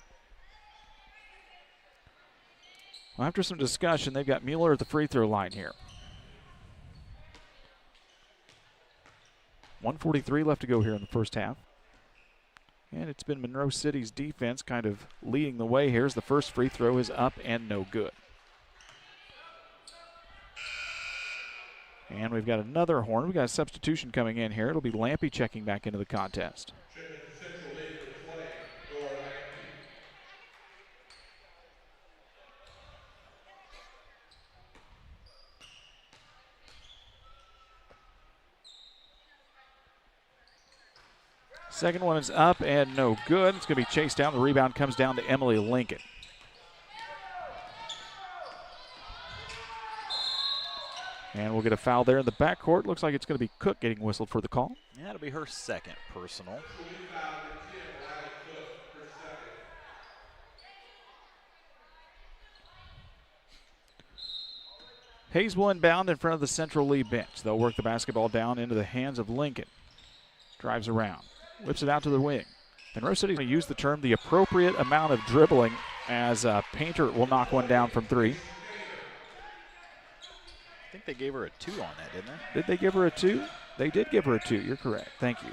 Well, after some discussion, they've got Mueller at the free throw line here. 1:43 left to go here in the first half. And it's been Monroe City's defense kind of leading the way here as the first free throw is up and no good. And we've got another horn. We've got a substitution coming in here. It'll be Lampy checking back into the contest. Second one is up and no good. It's going to be chased down. The rebound comes down to Emily Lincoln. And we'll get a foul there in the backcourt. Looks like it's going to be Cook getting whistled for the call. Yeah, it'll be her second personal. Hayes will inbound in front of the Central Lee bench. They'll work the basketball down into the hands of Lincoln. Drives around. Whips it out to the wing. Monroe City is going to use the term the appropriate amount of dribbling as Painter will knock one down from 3. I think they gave her a 2 on that, didn't they? Did they give her a 2? They did give her a 2. You're correct. Thank you.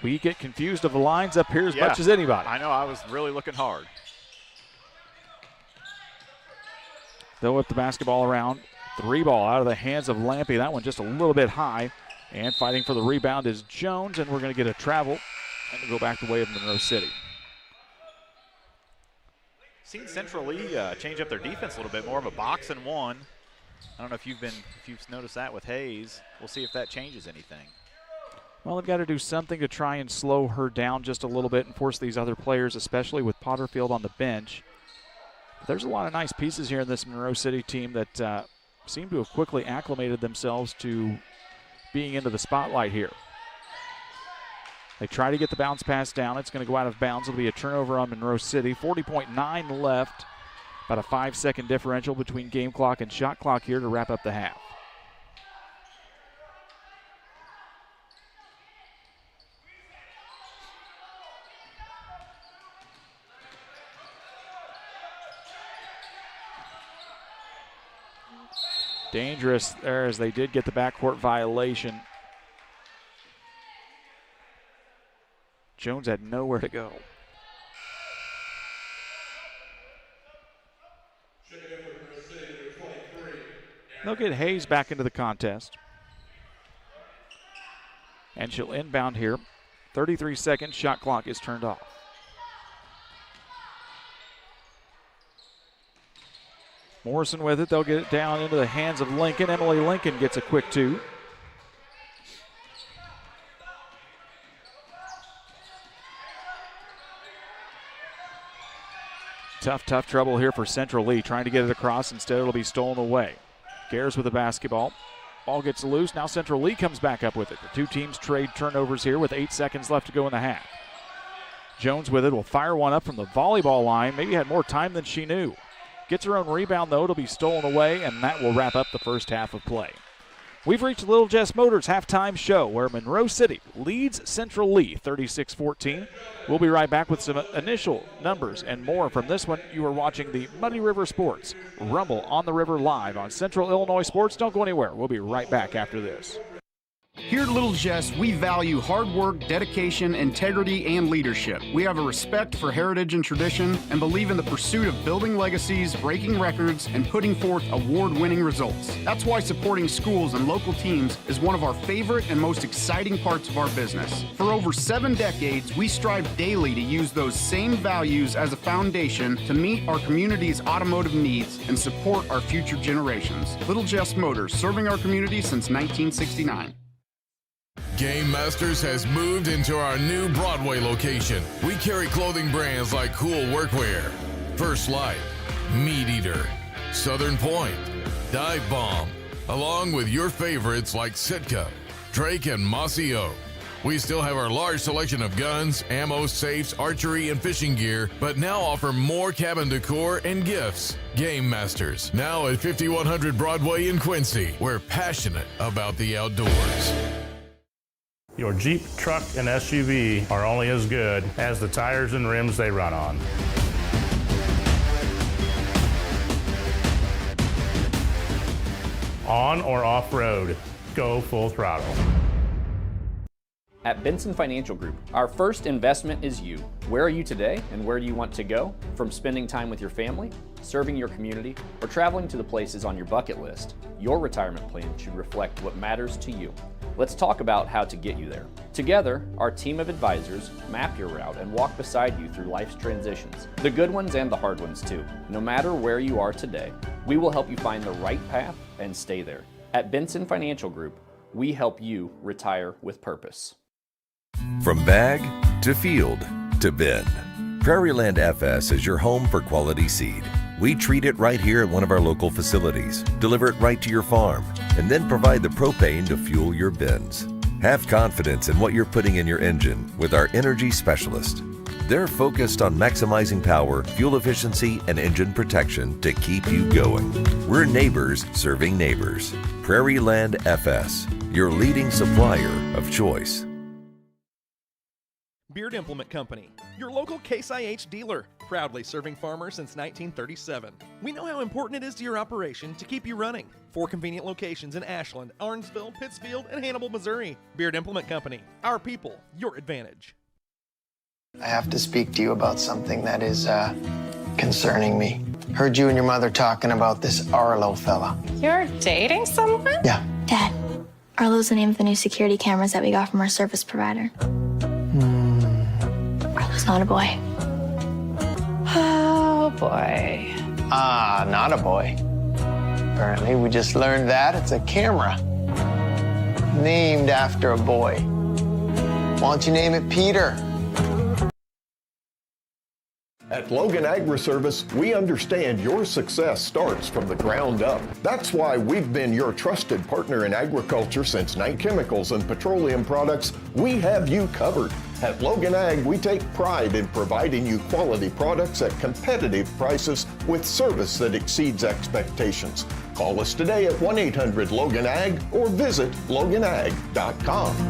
We get confused of the lines up here as much as anybody. I know. I was really looking hard. They'll whip the basketball around. 3 ball out of the hands of Lampy. That one just a little bit high. And fighting for the rebound is Jones, and we're going to get a travel and go back the way of Monroe City. Seen Central Lee change up their defense a little bit, more of a box and one. I don't know if you've noticed that with Hayes. We'll see if that changes anything. Well, they've got to do something to try and slow her down just a little bit and force these other players, especially with Potterfield on the bench. But there's a lot of nice pieces here in this Monroe City team that seem to have quickly acclimated themselves to being into the spotlight here. They try to get the bounce pass down. It's going to go out of bounds. It'll be a turnover on Monroe City. 40.9 left. About a 5-second differential between game clock and shot clock here to wrap up the half. Dangerous there as they did get the backcourt violation. Jones had nowhere to go. They'll get Hayes back into the contest. And she'll inbound here. 33 seconds, shot clock is turned off. Morrison with it. They'll get it down into the hands of Lincoln. Emily Lincoln gets a quick two. Tough trouble here for Central Lee. Trying to get it across. Instead, it'll be stolen away. Gares with the basketball. Ball gets loose. Now Central Lee comes back up with it. The two teams trade turnovers here with 8 seconds left to go in the half. Jones with it will fire one up from the volleyball line. Maybe had more time than she knew. Gets her own rebound, though. It'll be stolen away, and that will wrap up the first half of play. We've reached Little Jess Motors halftime show where Monroe City leads Central Lee 36-14. We'll be right back with some initial numbers and more from this one. You are watching the Muddy River Sports Rumble on the River live on Central Illinois Sports. Don't go anywhere. We'll be right back after this. Here at Little Jess, we value hard work, dedication, integrity, and leadership. We have a respect for heritage and tradition and believe in the pursuit of building legacies, breaking records, and putting forth award-winning results. That's why supporting schools and local teams is one of our favorite and most exciting parts of our business. For over 7 decades, we strive daily to use those same values as a foundation to meet our community's automotive needs and support our future generations. Little Jess Motors, serving our community since 1969. Game Masters has moved into our new Broadway location. We carry clothing brands like Cool Workwear, First Light, Meat Eater, Southern Point, Dive Bomb, along with your favorites like Sitka, Drake, and Mossy Oak. We still have our large selection of guns, ammo, safes, archery, and fishing gear, but now offer more cabin decor and gifts. Game Masters, now at 5100 Broadway in Quincy. We're passionate about the outdoors. Your Jeep, truck, and SUV are only as good as the tires and rims they run on. On or off-road, go full throttle. At Benson Financial Group, our first investment is you. Where are you today and where do you want to go? From spending time with your family, serving your community, or traveling to the places on your bucket list, your retirement plan should reflect what matters to you. Let's talk about how to get you there. Together, our team of advisors map your route and walk beside you through life's transitions, the good ones and the hard ones too. No matter where you are today, we will help you find the right path and stay there. At Benson Financial Group, we help you retire with purpose. From bag to field to bin, Prairieland FS is your home for quality seed. We treat it right here at one of our local facilities, deliver it right to your farm, and then provide the propane to fuel your bins. Have confidence in what you're putting in your engine with our energy specialist. They're focused on maximizing power, fuel efficiency, and engine protection to keep you going. We're neighbors serving neighbors. Prairieland FS, your leading supplier of choice. Beard Implement Company, your local Case IH dealer, proudly serving farmers since 1937. We know how important it is to your operation to keep you running. 4 convenient locations in Ashland, Arnsville, Pittsfield, and Hannibal, Missouri. Beard Implement Company, our people, your advantage. I have to speak to you about something that is concerning me. Heard you and your mother talking about this Arlo fella. You're dating someone? Yeah. Dad, Arlo's the name of the new security cameras that we got from our service provider. Arlo's not a boy. Oh, boy. Ah, not a boy. Apparently, we just learned that it's a camera named after a boy. Why don't you name it Peter? At Logan Agri-Service, we understand your success starts from the ground up. That's why we've been your trusted partner in agriculture since Night Chemicals and Petroleum Products. We have you covered. At Logan Ag, we take pride in providing you quality products at competitive prices with service that exceeds expectations. Call us today at 1-800-LOGAN-AG or visit loganag.com.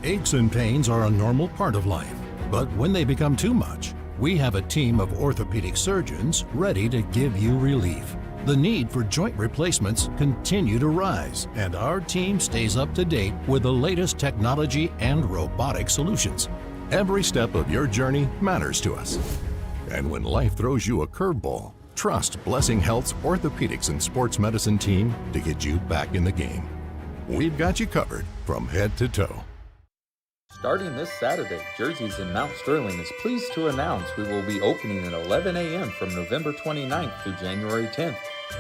Aches and pains are a normal part of life, but when they become too much, we have a team of orthopedic surgeons ready to give you relief. The need for joint replacements continue to rise, and our team stays up to date with the latest technology and robotic solutions. Every step of your journey matters to us. And when life throws you a curveball, trust Blessing Health's orthopedics and sports medicine team to get you back in the game. We've got you covered from head to toe. Starting this Saturday, Jersey's in Mount Sterling is pleased to announce we will be opening at 11 a.m. from November 29th through January 10th.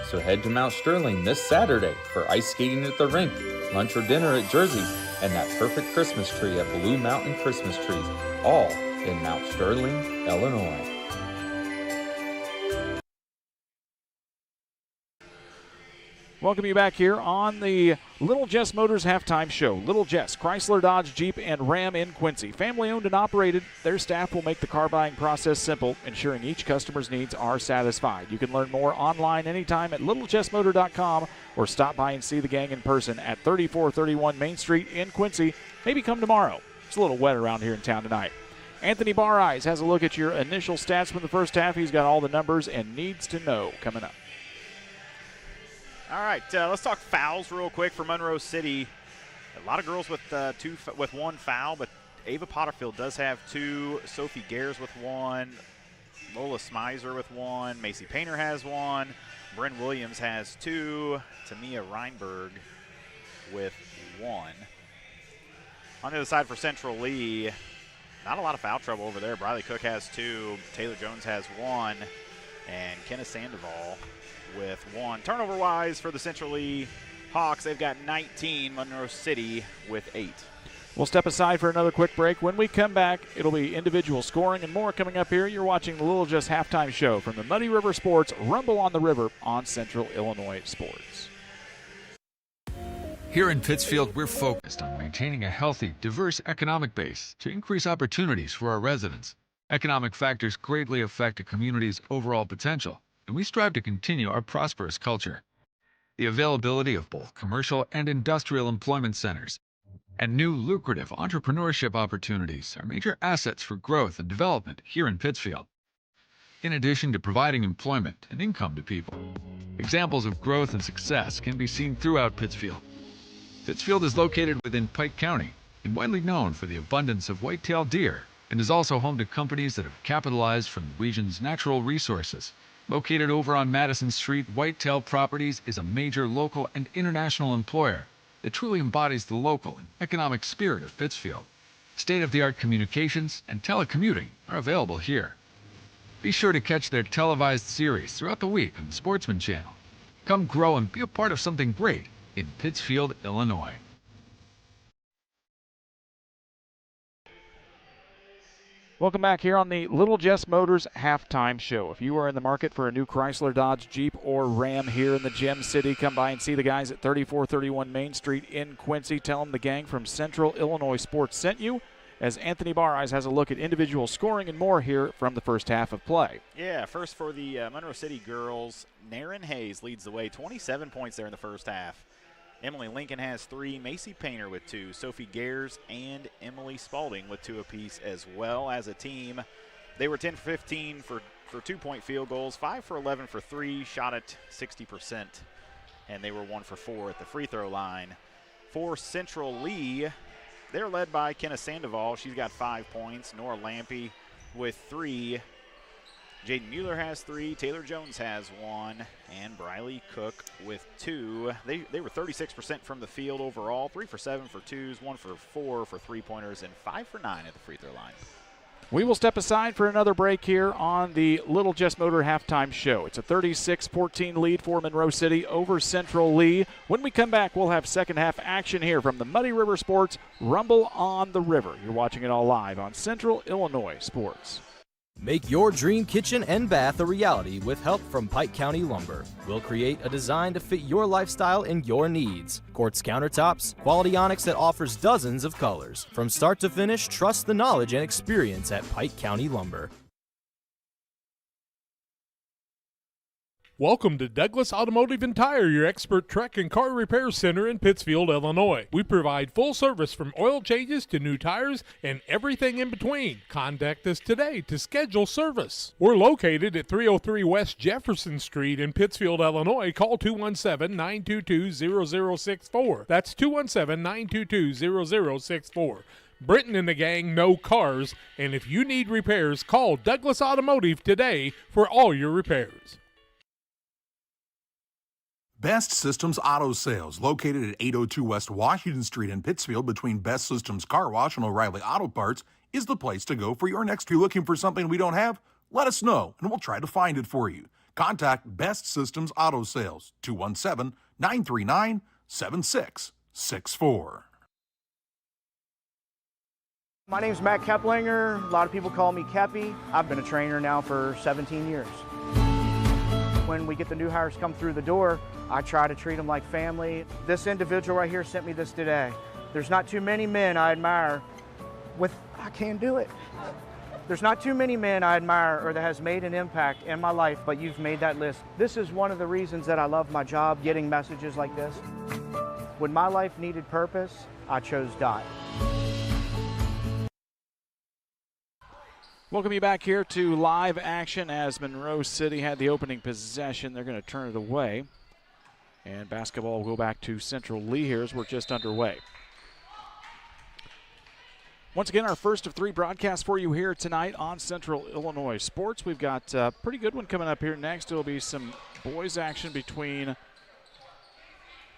So head to Mount Sterling this Saturday for ice skating at the rink, lunch or dinner at Jersey's, and that perfect Christmas tree at Blue Mountain Christmas Trees, all in Mount Sterling, Illinois. Welcome you back here on the Little Jess Motors Halftime Show. Little Jess, Chrysler, Dodge, Jeep, and Ram in Quincy. Family owned and operated, their staff will make the car buying process simple, ensuring each customer's needs are satisfied. You can learn more online anytime at littlejessmotor.com or stop by and see the gang in person at 3431 Main Street in Quincy. Maybe come tomorrow. It's a little wet around here in town tonight. Anthony Bareyes has a look at your initial stats from the first half. He's got all the numbers and needs to know coming up. All right, let's talk fouls real quick for Monroe City. A lot of girls with one foul, but Ava Potterfield does have two. Sophie Gares with one. Lola Smizer with one. Macy Painter has one. Bryn Williams has two. Tamia Reinberg with one. On the other side for Central Lee, not a lot of foul trouble over there. Briley Cook has two. Taylor Jones has one. And Kenneth Sandoval with one. Turnover-wise for the Central Lee Hawks, they've got 19. Monroe City with 8. We'll step aside for another quick break. When we come back, it'll be individual scoring and more coming up here. You're watching the Little Jess Halftime Show from the Muddy River Sports Rumble on the River on Central Illinois Sports. Here in Pittsfield, we're focused on maintaining a healthy, diverse economic base to increase opportunities for our residents. Economic factors greatly affect a community's overall potential, and we strive to continue our prosperous culture. The availability of both commercial and industrial employment centers and new lucrative entrepreneurship opportunities are major assets for growth and development here in Pittsfield. In addition to providing employment and income to people, examples of growth and success can be seen throughout Pittsfield. Pittsfield is located within Pike County and widely known for the abundance of white-tailed deer, and is also home to companies that have capitalized from the region's natural resources. Located over on Madison Street, Whitetail Properties is a major local and international employer that truly embodies the local and economic spirit of Pittsfield. State-of-the-art communications and telecommuting are available here. Be sure to catch their televised series throughout the week on the Sportsman Channel. Come grow and be a part of something great in Pittsfield, Illinois. Welcome back here on the Little Jess Motors Halftime Show. If you are in the market for a new Chrysler, Dodge, Jeep, or Ram here in the Gem City, come by and see the guys at 3431 Main Street in Quincy. Tell them the gang from Central Illinois Sports sent you, as Anthony Bareyes has a look at individual scoring and more here from the first half of play. Yeah, first for the Monroe City girls, Naren Hayes leads the way, 27 points there in the first half. Emily Lincoln has 3, Macy Painter with 2, Sophie Gares and Emily Spalding with 2 apiece as well. As a team, they were 10 for 15 for 2-point field goals, 5 for 11 for 3, shot at 60%, and they were 1 for 4 at the free throw line. For Central Lee, they're led by Kenna Sandoval. She's got 5 points. Nora Lampy with 3. Jaden Mueller has 3, Taylor Jones has 1, and Briley Cook with 2. They were 36% from the field overall, 3 for 7 for 2s, 1 for 4 for 3-pointers, and 5 for 9 at the free throw line. We will step aside for another break here on the Little Jess Motor Halftime Show. It's a 36-14 lead for Monroe City over Central Lee. When we come back, we'll have second half action here from the Muddy River Sports Rumble on the River. You're watching it all live on Central Illinois Sports. Make your dream kitchen and bath a reality with help from Pike County Lumber. We'll create a design to fit your lifestyle and your needs. Quartz countertops, quality onyx that offers dozens of colors. From start to finish, trust the knowledge and experience at Pike County Lumber. Welcome to Douglas Automotive and Tire, your expert truck and car repair center in Pittsfield, Illinois. We provide full service from oil changes to new tires and everything in between. Contact us today to schedule service. We're located at 303 West Jefferson Street in Pittsfield, Illinois. Call 217-922-0064. That's 217-922-0064. Britton and the gang know cars, and if you need repairs, call Douglas Automotive today for all your repairs. Best Systems Auto Sales, located at 802 West Washington Street in Pittsfield between Best Systems Car Wash and O'Reilly Auto Parts, is the place to go for your next. If you're looking for something we don't have, let us know and we'll try to find it for you. Contact Best Systems Auto Sales, 217-939-7664. My name's Matt Keplinger. A lot of people call me Keppy. I've been a trainer now for 17 years. When we get the new hires come through the door, I try to treat them like family. This individual right here sent me this today. There's not too many men I admire I can't do it. There's not too many men I admire or that has made an impact in my life, but you've made that list. This is one of the reasons that I love my job, getting messages like this. When my life needed purpose, I chose Dot. Welcome you back here to live action as Monroe City had the opening possession. They're going to turn it away. And basketball will go back to Central Lee here as we're just underway. Once again, our first of 3 broadcasts for you here tonight on Central Illinois Sports. We've got a pretty good one coming up here next. It will be some boys action between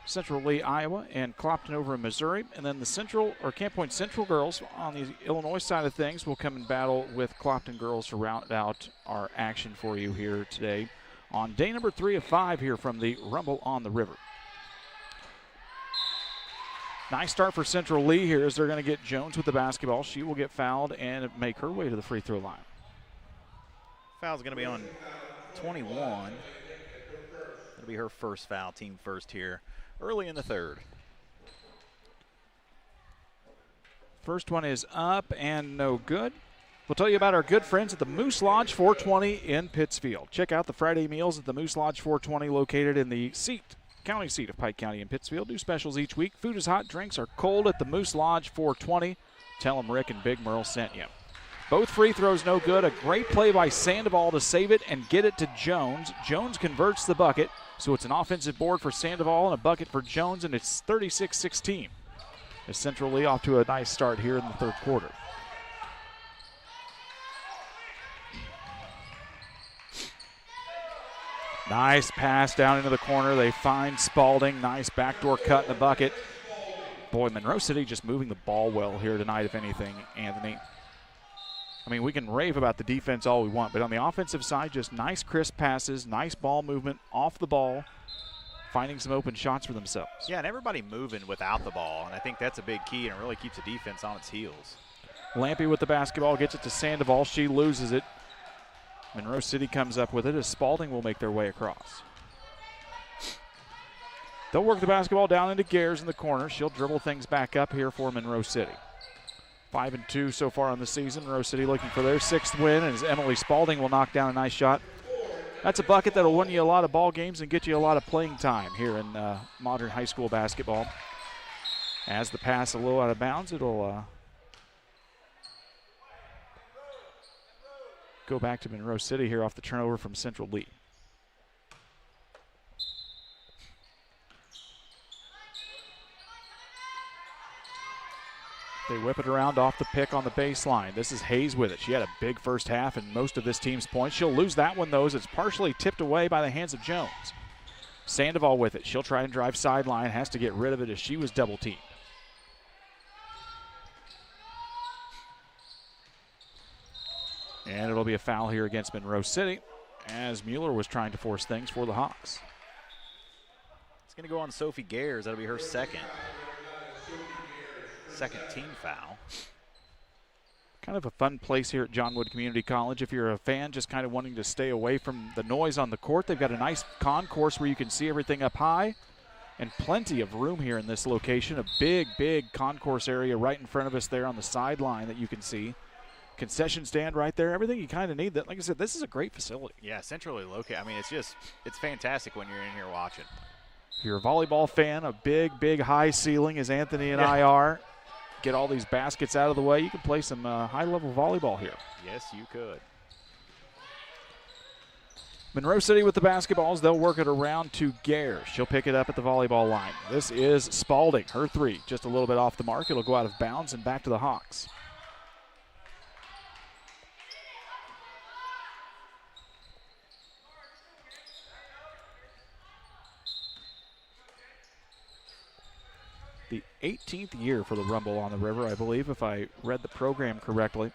Central Lee, Iowa, and Clopton over in Missouri. And then the Camp Point Central girls on the Illinois side of things will come and battle with Clopton girls to round out our action for you here today on day number 3 of 5 here from the Rumble on the River. Nice start for Central Lee here as they're going to get Jones with the basketball. She will get fouled and make her way to the free throw line. Foul's going to be on 21. It'll be her first foul, team first here early in the third. First one is up and no good. We'll tell you about our good friends at the Moose Lodge 420 in Pittsfield. Check out the Friday meals at the Moose Lodge 420 located in the county seat of Pike County in Pittsfield. New specials each week. Food is hot, drinks are cold at the Moose Lodge 420. Tell them Rick and Big Merle sent you. Both free throws no good. A great play by Sandoval to save it and get it to Jones. Jones converts the bucket, so it's an offensive board for Sandoval and a bucket for Jones, and it's 36-16. As Central Lee off to a nice start here in the third quarter. Nice pass down into the corner. They find Spalding. Nice backdoor cut in the bucket. Boy, Monroe City just moving the ball well here tonight, if anything, Anthony. I mean, we can rave about the defense all we want, but on the offensive side, just nice crisp passes, nice ball movement off the ball, finding some open shots for themselves. Yeah, and everybody moving without the ball, and I think that's a big key, and it really keeps the defense on its heels. Lampy with the basketball, gets it to Sandoval. She loses it. Monroe City comes up with it as Spalding will make their way across. They'll work the basketball down into Gares in the corner. She'll dribble things back up here for Monroe City. 5-2 so far on the season. Monroe City looking for their 6th win, as Emily Spalding will knock down a nice shot. That's a bucket that'll win you a lot of ball games and get you a lot of playing time here in modern high school basketball. As the pass a little out of bounds, it'll go back to Monroe City here off the turnover from Central Lee. They whip it around off the pick on the baseline. This is Hayes with it. She had a big first half and most of this team's points. She'll lose that one, though, as it's partially tipped away by the hands of Jones. Sandoval with it. She'll try and drive sideline. Has to get rid of it as she was double teamed. And it'll be a foul here against Monroe City as Mueller was trying to force things for the Hawks. It's going to go on Sophie Gayers. That'll be her second team foul. Kind of a fun place here at John Wood Community College. If you're a fan just kind of wanting to stay away from the noise on the court, they've got a nice concourse where you can see everything up high and plenty of room here in this location. A big, big concourse area right in front of us there on the sideline that you can see. Concession stand right there, everything you kind of need. That, like I said, this is a great facility. Yeah, centrally located. I mean, it's fantastic when you're in here watching. If you're a volleyball fan, a big, big high ceiling as Anthony and I are. Get all these baskets out of the way. You can play some high-level volleyball here. Yes, you could. Monroe City with the basketballs. They'll work it around to Gare. She'll pick it up at the volleyball line. This is Spalding, her three. Just a little bit off the mark. It'll go out of bounds and back to the Hawks. The 18th year for the Rumble on the River, I believe, if I read the program correctly.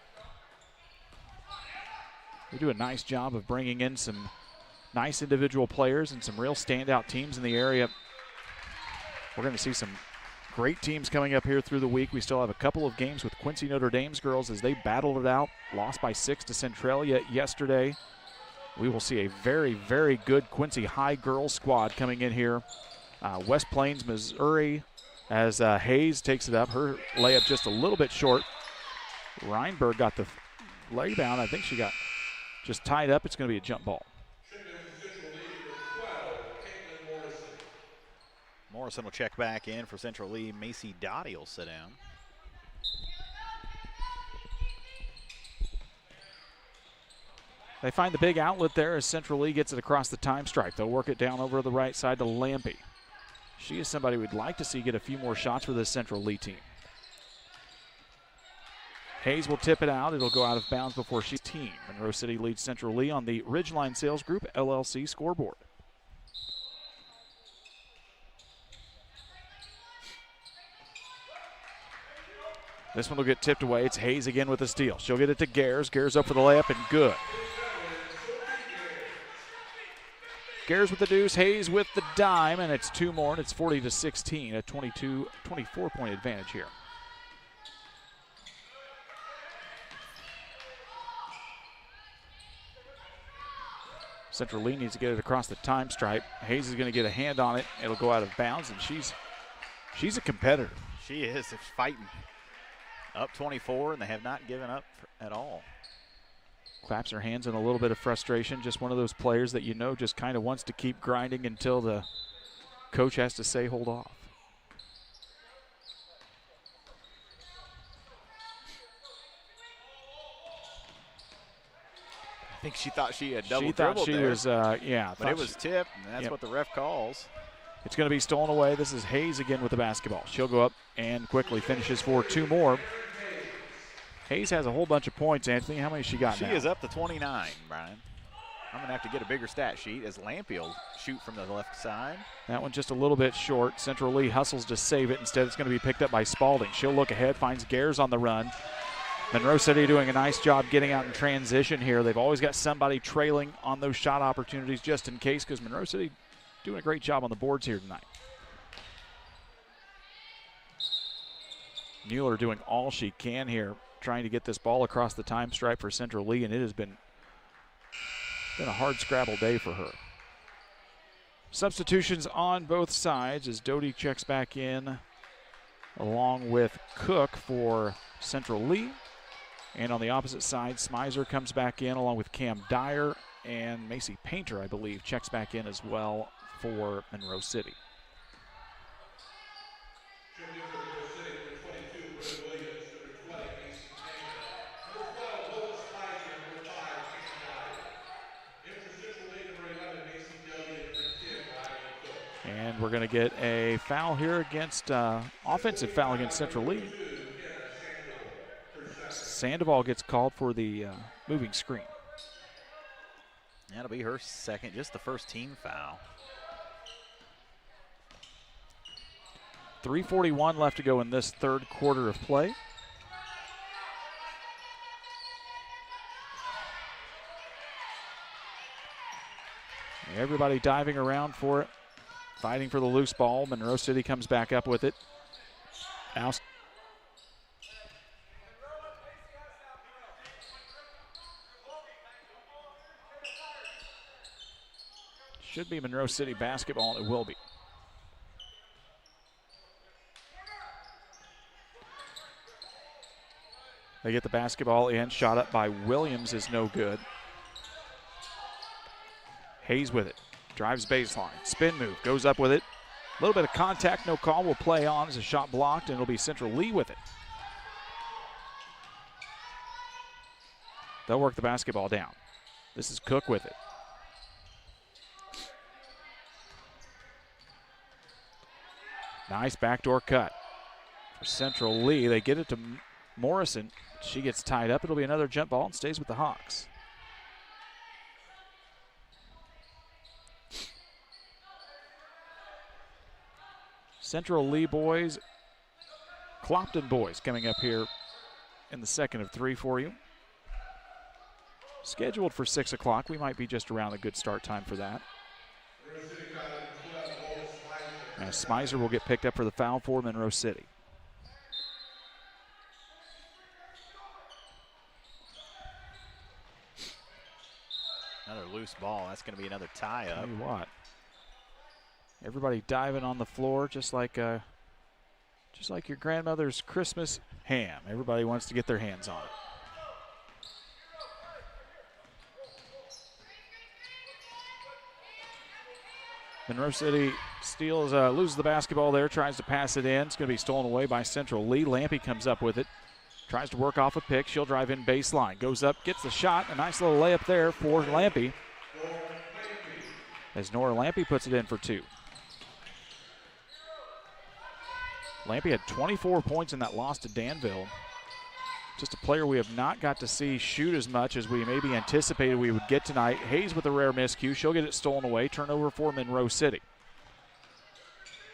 They do a nice job of bringing in some nice individual players and some real standout teams in the area. We're going to see some great teams coming up here through the week. We still have a couple of games with Quincy Notre Dame's girls as they battled it out. Lost by 6 to Centralia yesterday. We will see a very, very good Quincy High girls squad coming in here. West Plains, Missouri, as Hayes takes it up. Her layup just a little bit short. Reinberg got the laydown. I think she got just tied up. It's going to be a jump ball. Morrison will check back in for Central Lee. Macy Dottie will sit down. They find the big outlet there as Central Lee gets it across the time stripe. They'll work it down over the right side to Lampy. She is somebody we'd like to see get a few more shots for this Central Lee team. Hayes will tip it out. It'll go out of bounds before she's team. Monroe City leads Central Lee on the Ridgeline Sales Group LLC scoreboard. This one will get tipped away. It's Hayes again with the steal. She'll get it to Gares. Gares up for the layup and good. Gares with the deuce, Hayes with the dime, and it's two more, and it's 40-16, a 24-point advantage here. Central Lee needs to get it across the time stripe. Hayes is going to get a hand on it. It'll go out of bounds, and she's a competitor. She is fighting. Up 24, and they have not given up at all. Claps her hands in a little bit of frustration. Just one of those players that you know just kind of wants to keep grinding until the coach has to say hold off. I think she thought she had double She thought dribbled she there. was, yeah. But it was tipped, and that's Yep. what the ref calls. It's going to be stolen away. This is Hayes again with the basketball. She'll go up and quickly finishes for two more. Hayes has a whole bunch of points, Anthony. How many she got now? She is up to 29, Brian. I'm going to have to get a bigger stat sheet as Lampy will shoot from the left side. That one just a little bit short. Central Lee hustles to save it. Instead, it's going to be picked up by Spalding. She'll look ahead, finds Gares on the run. Monroe City doing a nice job getting out in transition here. They've always got somebody trailing on those shot opportunities just in case, because Monroe City doing a great job on the boards here tonight. Mueller doing all she can here, trying to get this ball across the time stripe for Central Lee, and it has been a hard scrabble day for her. Substitutions on both sides as Doty checks back in along with Cook for Central Lee. And on the opposite side, Smizer comes back in along with Cam Dyer, and Macy Painter, I believe, checks back in as well for Monroe City. And we're going to get a foul here against, offensive foul against Central Lee. Sandoval gets called for the moving screen. That'll be her second, just the first team foul. 3:41 left to go in this third quarter of play. Everybody diving around for it, fighting for the loose ball. Monroe City comes back up with it. Oust. Should be Monroe City basketball, and it will be. They get the basketball in. Shot up by Williams is no good. Hayes with it. Drives baseline. Spin move. Goes up with it. A little bit of contact. No call. Will play on as a shot blocked, and it'll be Central Lee with it. They'll work the basketball down. This is Cook with it. Nice backdoor cut for Central Lee. They get it to Morrison. She gets tied up. It'll be another jump ball and stays with the Hawks. Central Lee boys, Clopton boys coming up here in the second of three for you. Scheduled for 6 o'clock. We might be just around a good start time for that. As Smizer will get picked up for the foul for Monroe City. Another loose ball. That's going to be another tie up. Tell you what. Everybody diving on the floor just like your grandmother's Christmas ham. Everybody wants to get their hands on it. Monroe City loses the basketball there, tries to pass it in. It's going to be stolen away by Central Lee. Lampy comes up with it. Tries to work off a pick. She'll drive in baseline. Goes up, gets the shot. A nice little layup there for Lampy. As Nora Lampy puts it in for two. Lampy had 24 points in that loss to Danville. Just a player we have not got to see shoot as much as we maybe anticipated we would get tonight. Hayes with a rare miscue. She'll get it stolen away. Turnover for Monroe City.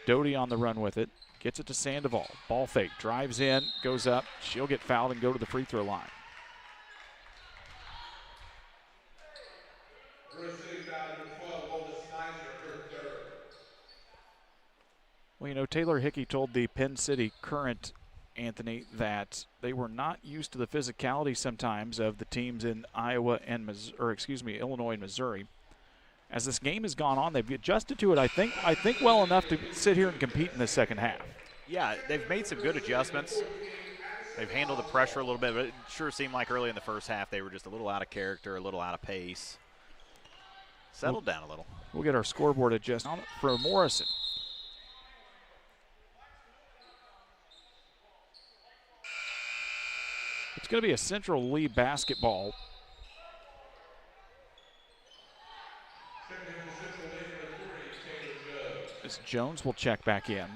Doty on the run with it. Gets it to Sandoval. Ball fake. Drives in. Goes up. She'll get fouled and go to the free throw line. Well, you know, Taylor Hickey told the Penn City Current, Anthony, that they were not used to the physicality sometimes of the teams in Illinois and Missouri. As this game has gone on, they've adjusted to it, I think well enough to sit here and compete in the second half. Yeah, they've made some good adjustments. They've handled the pressure a little bit, but it sure seemed like early in the first half they were just a little out of character, a little out of pace. Settled down a little. We'll get our scoreboard adjusted for Morrison. It's going to be a Central Lee basketball. As Jones will check back in.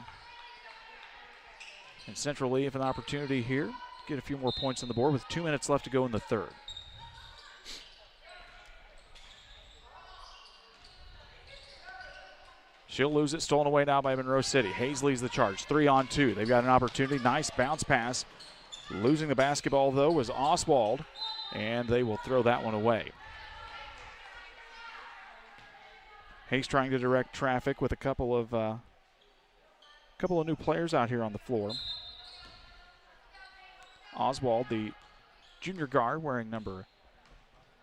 And Central Lee have an opportunity here. Get a few more points on the board with 2 minutes left to go in the third. She'll lose it. Stolen away now by Monroe City. Hayes leads the charge. 3-on-2. They've got an opportunity. Nice bounce pass. Losing the basketball, though, was Oswald, and they will throw that one away. Hayes trying to direct traffic with a couple of new players out here on the floor. Oswald, the junior guard, wearing number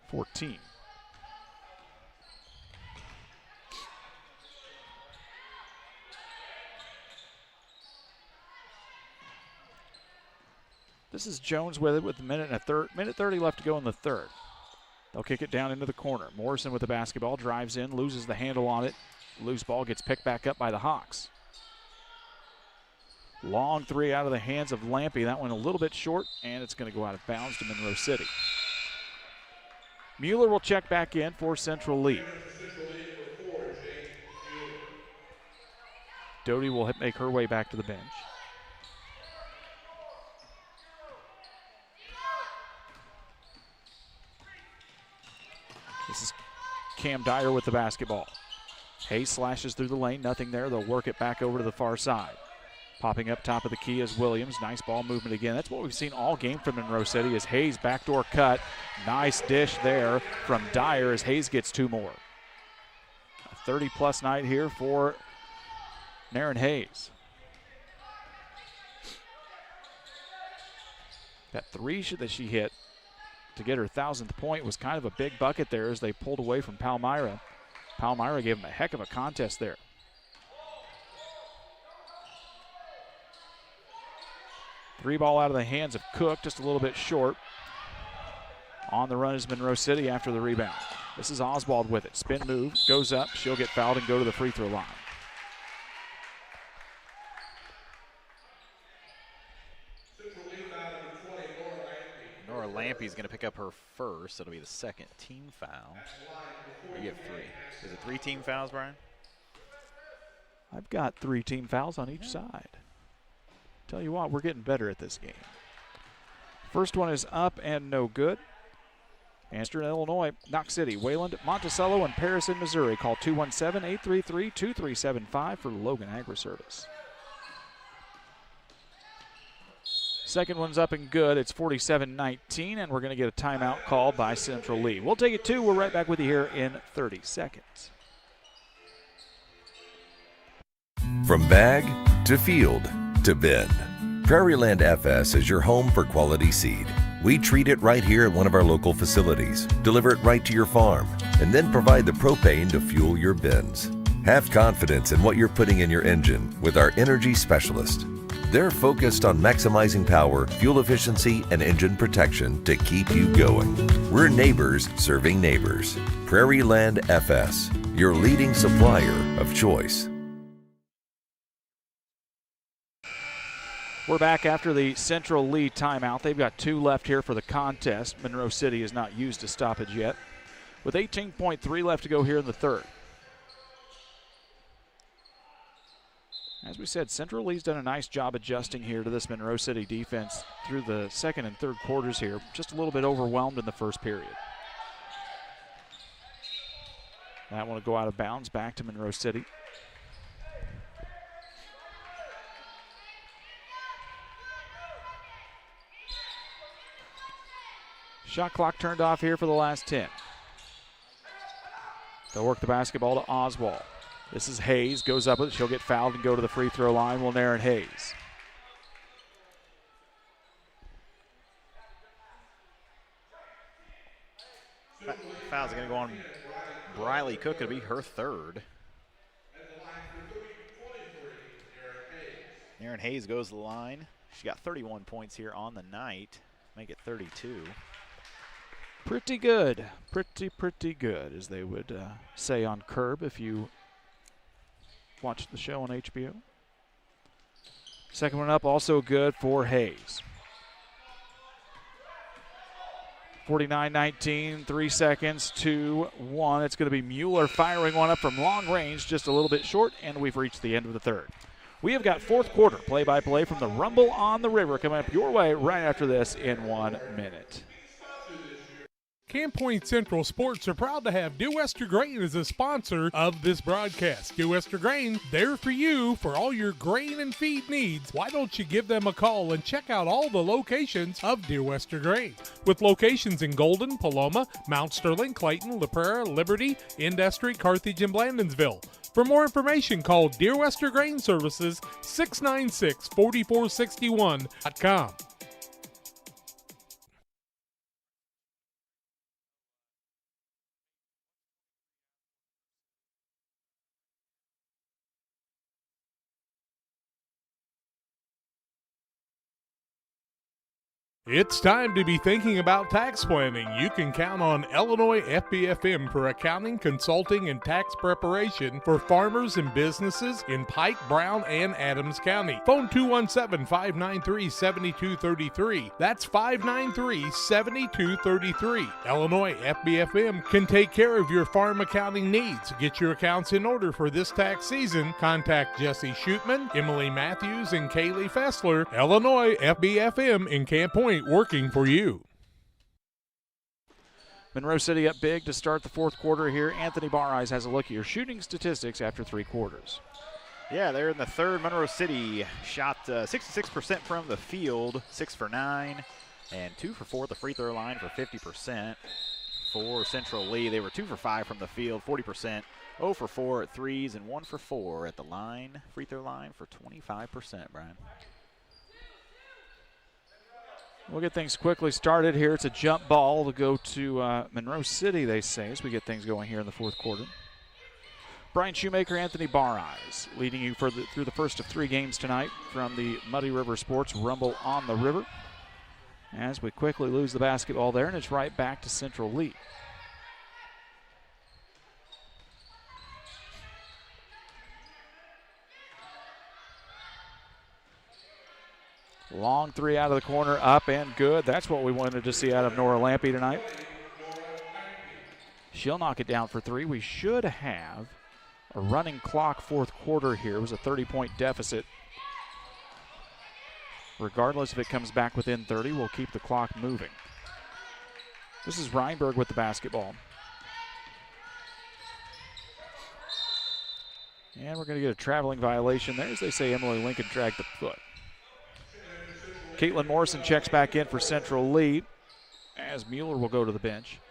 14. This is Jones with it with a minute 30 left to go in the third. They'll kick it down into the corner. Morrison with the basketball, drives in, loses the handle on it. Loose ball gets picked back up by the Hawks. Long three out of the hands of Lampy. That one a little bit short, and it's going to go out of bounds to Monroe City. Mueller will check back in for Central Lee. Doty will make her way back to the bench. Cam Dyer with the basketball. Hayes slashes through the lane, nothing there. They'll work it back over to the far side. Popping up top of the key is Williams. Nice ball movement again. That's what we've seen all game from Monroe City is Hayes backdoor cut. Nice dish there from Dyer as Hayes gets 2 more. A 30-plus night here for Naren Hayes. That 3 that she hit to get her 1,000th point was kind of a big bucket there as they pulled away from Palmyra. Palmyra gave them a heck of a contest there. Three ball out of the hands of Cook, just a little bit short. On the run is Monroe City after the rebound. This is Oswald with it. Spin move, goes up. She'll get fouled and go to the free throw line. Nora Lampy's going to pick up her first. It'll be the second team foul. You have 3. Is it 3 team fouls, Brian? I've got 3 team fouls on each side. Tell you what, we're getting better at this game. First one is up and no good. Answer in Illinois, Knox City, Wayland, Monticello, and Paris in Missouri. Call 217-833-2375 for Logan Agri-Service. Second one's up and good. It's 47-19, and we're going to get a timeout called by Central Lee. We'll take it 2. We're right back with you here in 30 seconds. From bag to field to bin, Prairieland FS is your home for quality seed. We treat it right here at one of our local facilities, deliver it right to your farm, and then provide the propane to fuel your bins. Have confidence in what you're putting in your engine with our energy specialist. They're focused on maximizing power, fuel efficiency, and engine protection to keep you going. We're neighbors serving neighbors. Prairieland FS, your leading supplier of choice. We're back after the Central Lee timeout. They've got 2 left here for the contest. Monroe City has not used a stoppage yet. With 18.3 left to go here in the third. As we said, Central Lee's done a nice job adjusting here to this Monroe City defense through the second and third quarters here. Just a little bit overwhelmed in the first period. That one will go out of bounds back to Monroe City. Shot clock turned off here for the last 10. They'll work the basketball to Oswald. This is Hayes, goes up with it. She'll get fouled and go to the free throw line. Will Naren Hayes. Foul's going to go on Briley Cook. It'll be her third. Naren Hayes goes to the line. She got 31 points here on the night. Make it 32. Pretty good. Pretty good, as they would say on Curb if you watched the show on HBO. Second one up, also good for Hayes. 49-19, 3 seconds, 2-1. It's going to be Mueller firing one up from long range, just a little bit short, and we've reached the end of the third. We have got fourth quarter play-by-play from the Rumble on the River coming up your way right after this in 1 minute. Camp Point Central Sports are proud to have Dew Wester Grain as a sponsor of this broadcast. Dew Wester Grain, there for you for all your grain and feed needs. Why don't you give them a call and check out all the locations of Dew Wester Grain? With locations in Golden, Paloma, Mount Sterling, Clayton, La Prairie, Liberty, Industry, Carthage, and Blandonsville. For more information, call Deer Wester Grain Services 696-4461.com. It's time to be thinking about tax planning. You can count on Illinois FBFM for accounting, consulting, and tax preparation for farmers and businesses in Pike, Brown, and Adams County. Phone 217-593-7233. That's 593-7233. Illinois FBFM can take care of your farm accounting needs. Get your accounts in order for this tax season. Contact Jesse Shootman, Emily Matthews, and Kaylee Fessler. Illinois FBFM in Camp Point, working for you. Monroe City up big to start the fourth quarter here. Anthony Bareyes has a look at your shooting statistics after 3 quarters. Yeah, they're in the third. Monroe City shot 66% from the field, 6 for 9, and 2 for 4 at the free throw line for 50%. For Central Lee, they were 2 for 5 from the field, 40%, 0 for 4 at threes, and 1 for 4 at the line, free throw line for 25%, Brian. We'll get things quickly started here. It's a jump ball to go to Monroe City, they say, as we get things going here in the fourth quarter. Brian Shoemaker, Anthony Bareyes, leading you through the first of 3 games tonight from the Muddy River Sports Rumble on the River. As we quickly lose the basketball there, and it's right back to Central Lee. Long 3 out of the corner, up and good. That's what we wanted to see out of Nora Lampy tonight. She'll knock it down for 3. We should have a running clock fourth quarter here. It was a 30-point deficit. Regardless if it comes back within 30, we'll keep the clock moving. This is Reinberg with the basketball. And we're going to get a traveling violation there. As they say, Emily Lincoln dragged the foot. Caitlin Morrison checks back in for Central Lee as Mueller will go to the bench.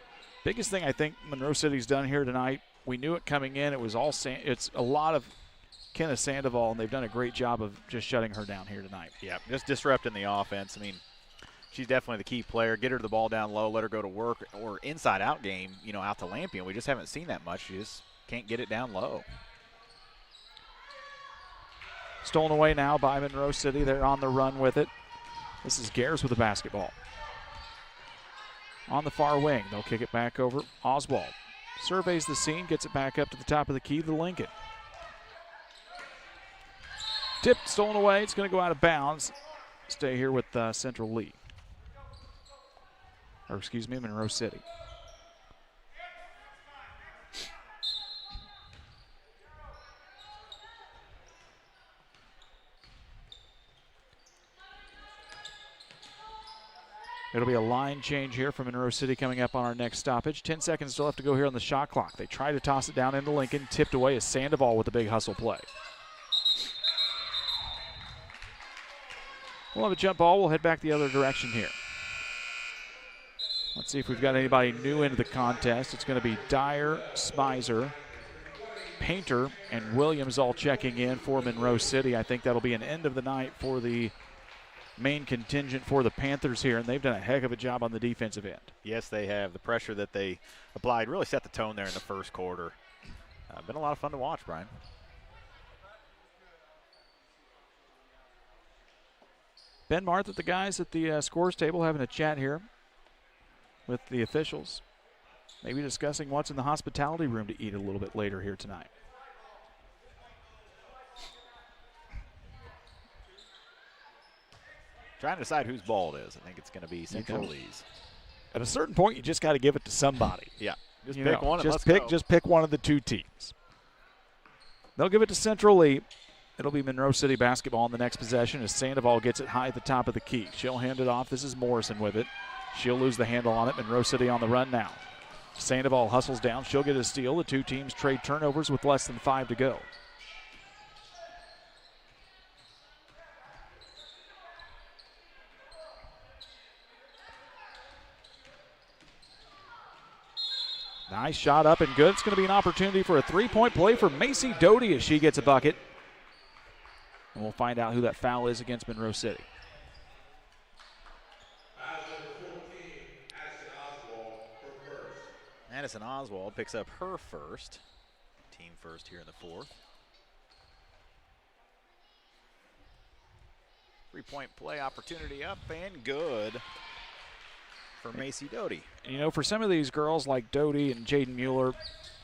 Biggest thing I think Monroe City's done here tonight, we knew it coming in. It was all it's a lot of Kenneth Sandoval, and they've done a great job of just shutting her down here tonight. Yeah, just disrupting the offense. I mean, she's definitely the key player. Get her the ball down low, let her go to work, or inside-out game, out to Lampy, and we just haven't seen that much. She just can't get it down low. Stolen away now by Monroe City. They're on the run with it. This is Gares with the basketball. On the far wing, they'll kick it back over. Oswald surveys the scene, gets it back up to the top of the key to Lincoln. Tipped, stolen away. It's going to go out of bounds. Stay here with Central Lee. Or excuse me, Monroe City. It'll be a line change here from Monroe City coming up on our next stoppage. 10 seconds still left to go here on the shot clock. They try to toss it down into Lincoln. Tipped away as Sandoval with a big hustle play. We'll have a jump ball. We'll head back the other direction here. Let's see if we've got anybody new into the contest. It's going to be Dyer, Spicer, Painter, and Williams all checking in for Monroe City. I think that'll be an end of the night for the main contingent for the Panthers here, and they've done a heck of a job on the defensive end. Yes, they have. The pressure that they applied really set the tone there in the first quarter. Been a lot of fun to watch, Brian. Ben Martha, the guys at the scores table, having a chat here with the officials. Maybe discussing what's in the hospitality room to eat a little bit later here tonight. Trying to decide whose ball it is. I think it's going to be Central Lee's. At a certain point, you just got to give it to somebody. Yeah, just pick one and let's go. Just pick one of the 2 teams. They'll give it to Central Lee. It'll be Monroe City basketball in the next possession as Sandoval gets it high at the top of the key. She'll hand it off. This is Morrison with it. She'll lose the handle on it. Monroe City on the run now. Sandoval hustles down. She'll get a steal. The 2 teams trade turnovers with less than 5 to go. Nice shot up and good. It's going to be an opportunity for a 3-point play for Macy Doty as she gets a bucket. And we'll find out who that foul is against Monroe City. Addison Oswald picks up her first. Team first here in the fourth. 3-point play opportunity up and good for Macy Doty. For some of these girls like Doty and Jaden Mueller,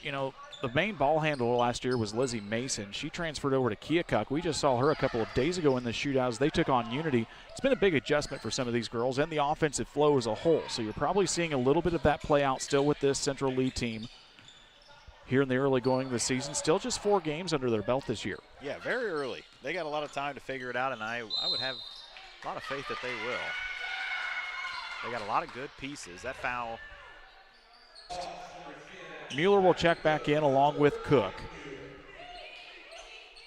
the main ball handler last year was Lizzie Mason. She transferred over to Keokuk. We just saw her a couple of days ago in the shootouts. They took on Unity. It's been a big adjustment for some of these girls and the offensive flow as a whole. So you're probably seeing a little bit of that play out still with this Central Lee team here in the early going of the season. Still just 4 games under their belt this year. Yeah, very early. They got a lot of time to figure it out, and I would have a lot of faith that they will. They got a lot of good pieces. That foul Mueller will check back in along with Cook.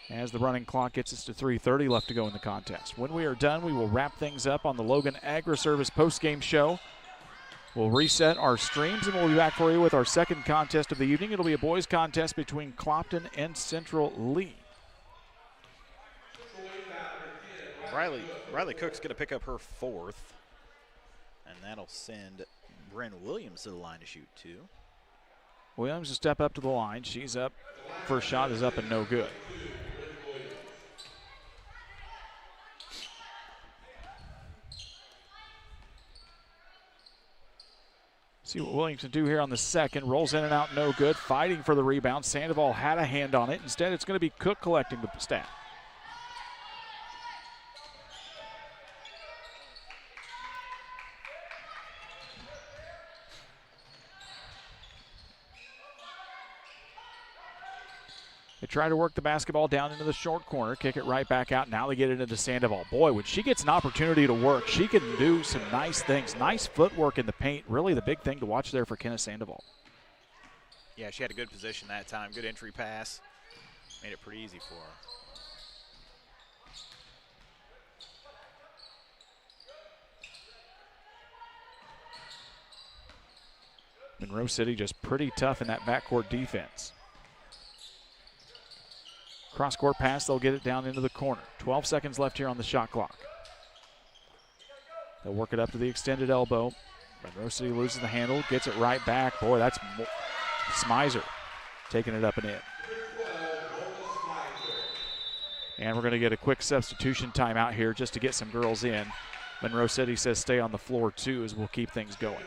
As the running clock gets us to 3:30 left to go in the contest. When we are done, we will wrap things up on the Logan Agri-Service postgame show. We'll reset our streams, and we'll be back for you with our second contest of the evening. It'll be a boys' contest between Clopton and Central Lee. Riley Cook's going to pick up her 4th, and that'll send Bryn Williams to the line to shoot 2. Williams will step up to the line. She's up. First shot is up and no good. See what Williams can do here on the second. Rolls in and out, no good. Fighting for the rebound. Sandoval had a hand on it. Instead, it's going to be Cook collecting the stat. They try to work the basketball down into the short corner, kick it right back out. Now they get it into Sandoval. Boy, when she gets an opportunity to work, she can do some nice things. Nice footwork in the paint. Really the big thing to watch there for Kenna Sandoval. Yeah, she had a good position that time. Good entry pass. Made it pretty easy for her. Monroe City just pretty tough in that backcourt defense. Cross-court pass, they'll get it down into the corner. 12 seconds left here on the shot clock. They'll work it up to the extended elbow. Monroe City loses the handle, gets it right back. Boy, that's Smizer taking it up and in. And we're going to get a quick substitution timeout here just to get some girls in. Monroe City says stay on the floor too as we'll keep things going.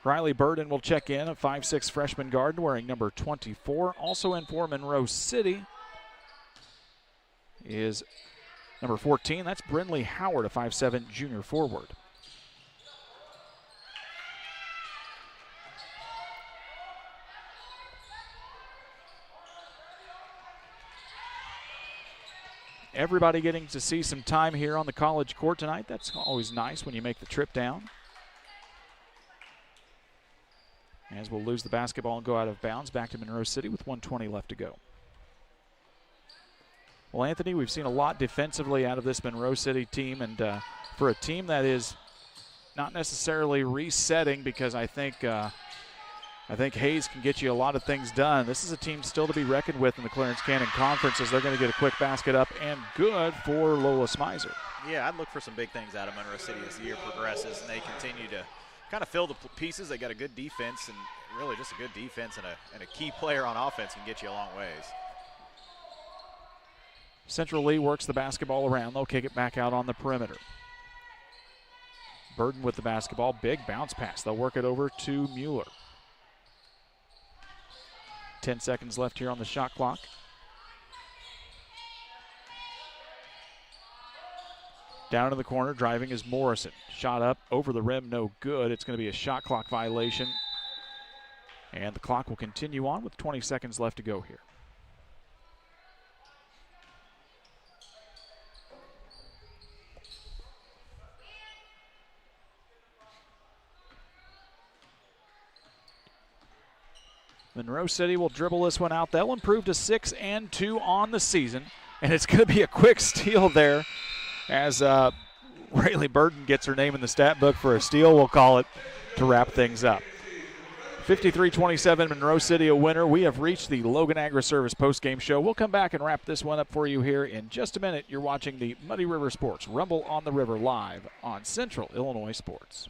Riley Burden will check in, a 5'6" freshman guard wearing number 24. Also in for Monroe City is number 14. That's Brinley Howard, a 5'7" junior forward. Everybody getting to see some time here on the college court tonight. That's always nice when you make the trip down. As we'll lose the basketball and go out of bounds back to Monroe City with 1:20 left to go. Well, Anthony, we've seen a lot defensively out of this Monroe City team, and for a team that is not necessarily resetting, because I think Hayes can get you a lot of things done. This is a team still to be reckoned with in the Clarence Cannon Conference, as they're going to get a quick basket up and good for Lola Smizer. Yeah, I'd look for some big things out of Monroe City as the year progresses, and they continue to kind of fill the pieces. They got a good defense, and really just a good defense and a key player on offense can get you a long ways. Central Lee works the basketball around. They'll kick it back out on the perimeter. Burden with the basketball. Big bounce pass. They'll work it over to Mueller. 10 seconds left here on the shot clock. Down in the corner, driving is Morrison. Shot up over the rim, no good. It's going to be a shot clock violation. And the clock will continue on with 20 seconds left to go here. Monroe City will dribble this one out. They'll improve to 6-2 on the season. And it's going to be a quick steal there as Rayleigh Burton gets her name in the stat book for a steal, we'll call it, to wrap things up. 53-27, Monroe City a winner. We have reached the Logan Agri-Service postgame show. We'll come back and wrap this one up for you here in just a minute. You're watching the Muddy River Sports Rumble on the River live on Central Illinois Sports.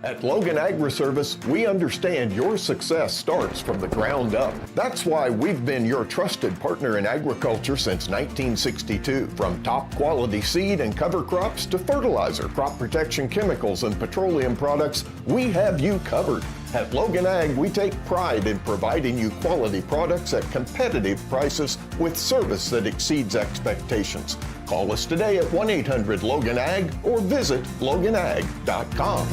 At Logan Agri-Service, we understand your success starts from the ground up. That's why we've been your trusted partner in agriculture since 1962. From top quality seed and cover crops to fertilizer, crop protection chemicals, and petroleum products, we have you covered. At Logan Ag, we take pride in providing you quality products at competitive prices with service that exceeds expectations. Call us today at 1-800-LOGAN-AG or visit loganag.com.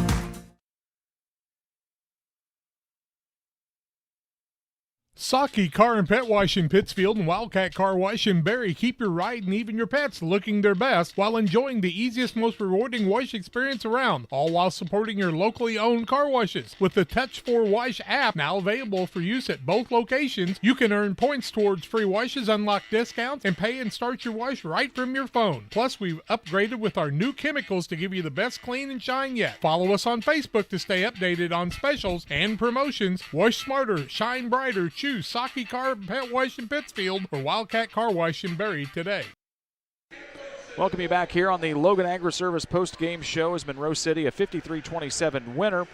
Saki Car and Pet Wash in Pittsfield and Wildcat Car Wash in Barry keep your ride and even your pets looking their best while enjoying the easiest, most rewarding wash experience around, all while supporting your locally owned car washes. With the Touch 4 Wash app now available for use at both locations, you can earn points towards free washes, unlock discounts, and pay and start your wash right from your phone. Plus, we've upgraded with our new chemicals to give you the best clean and shine yet. Follow us on Facebook to stay updated on specials and promotions. Wash smarter, shine brighter. Choose Saki Car and Pet Wash in Pittsfield or Wildcat Car Wash in Barry today. Welcome you back here on the Logan Agri-Service post-game show as Monroe City a 53-27 winner.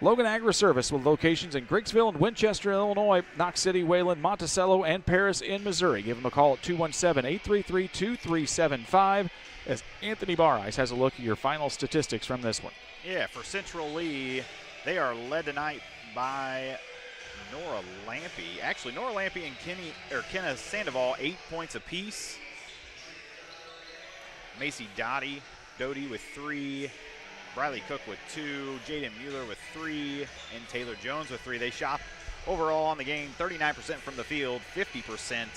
Logan Agri-Service with locations in Griggsville and Winchester, Illinois, Knox City, Wayland, Monticello, and Paris in Missouri. Give them a call at 217-833-2375 as Anthony Barrice has a look at your final statistics from this one. Yeah, for Central Lee, they are led tonight by Nora Lampy. Actually, Nora Lampy and Kenna Sandoval, 8 points apiece. Macy Doty with 3. Briley Cook with 2. Jaden Mueller with 3. And Taylor Jones with 3. They shot overall on the game 39% from the field, 50%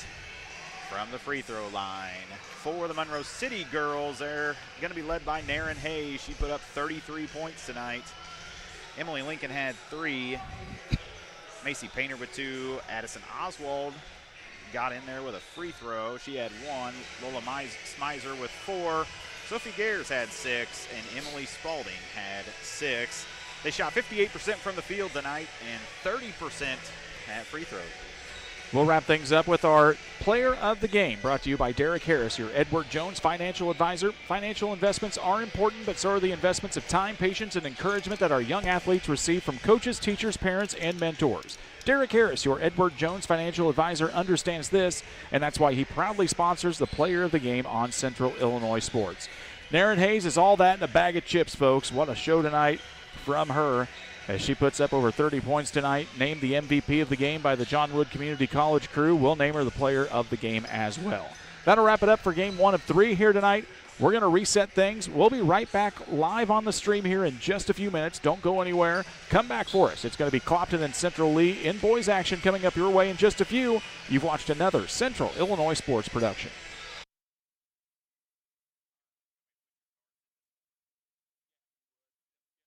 from the free throw line. For the Monroe City girls, they're going to be led by Naren Hayes. She put up 33 points tonight. Emily Lincoln had 3. Macy Painter with 2. Addison Oswald got in there with a free throw. She had 1. Lola Smizer with 4. Sophie Gayers had 6. And Emily Spalding had 6. They shot 58% from the field tonight and 30% at free throws. We'll wrap things up with our player of the game, brought to you by Derek Harris, your Edward Jones financial advisor. Financial investments are important, but so are the investments of time, patience, and encouragement that our young athletes receive from coaches, teachers, parents, and mentors. Derek Harris, your Edward Jones financial advisor, understands this, and that's why he proudly sponsors the player of the game on Central Illinois Sports. Naren Hayes is all that in a bag of chips, folks. What a show tonight from her, as she puts up over 30 points tonight, named the MVP of the game by the John Wood Community College crew. We'll name her the player of the game as well. That'll wrap it up for game 1 of 3 here tonight. We're going to reset things. We'll be right back live on the stream here in just a few minutes. Don't go anywhere. Come back for us. It's going to be Clopton and Central Lee in boys action coming up your way in just a few. You've watched another Central Illinois Sports production.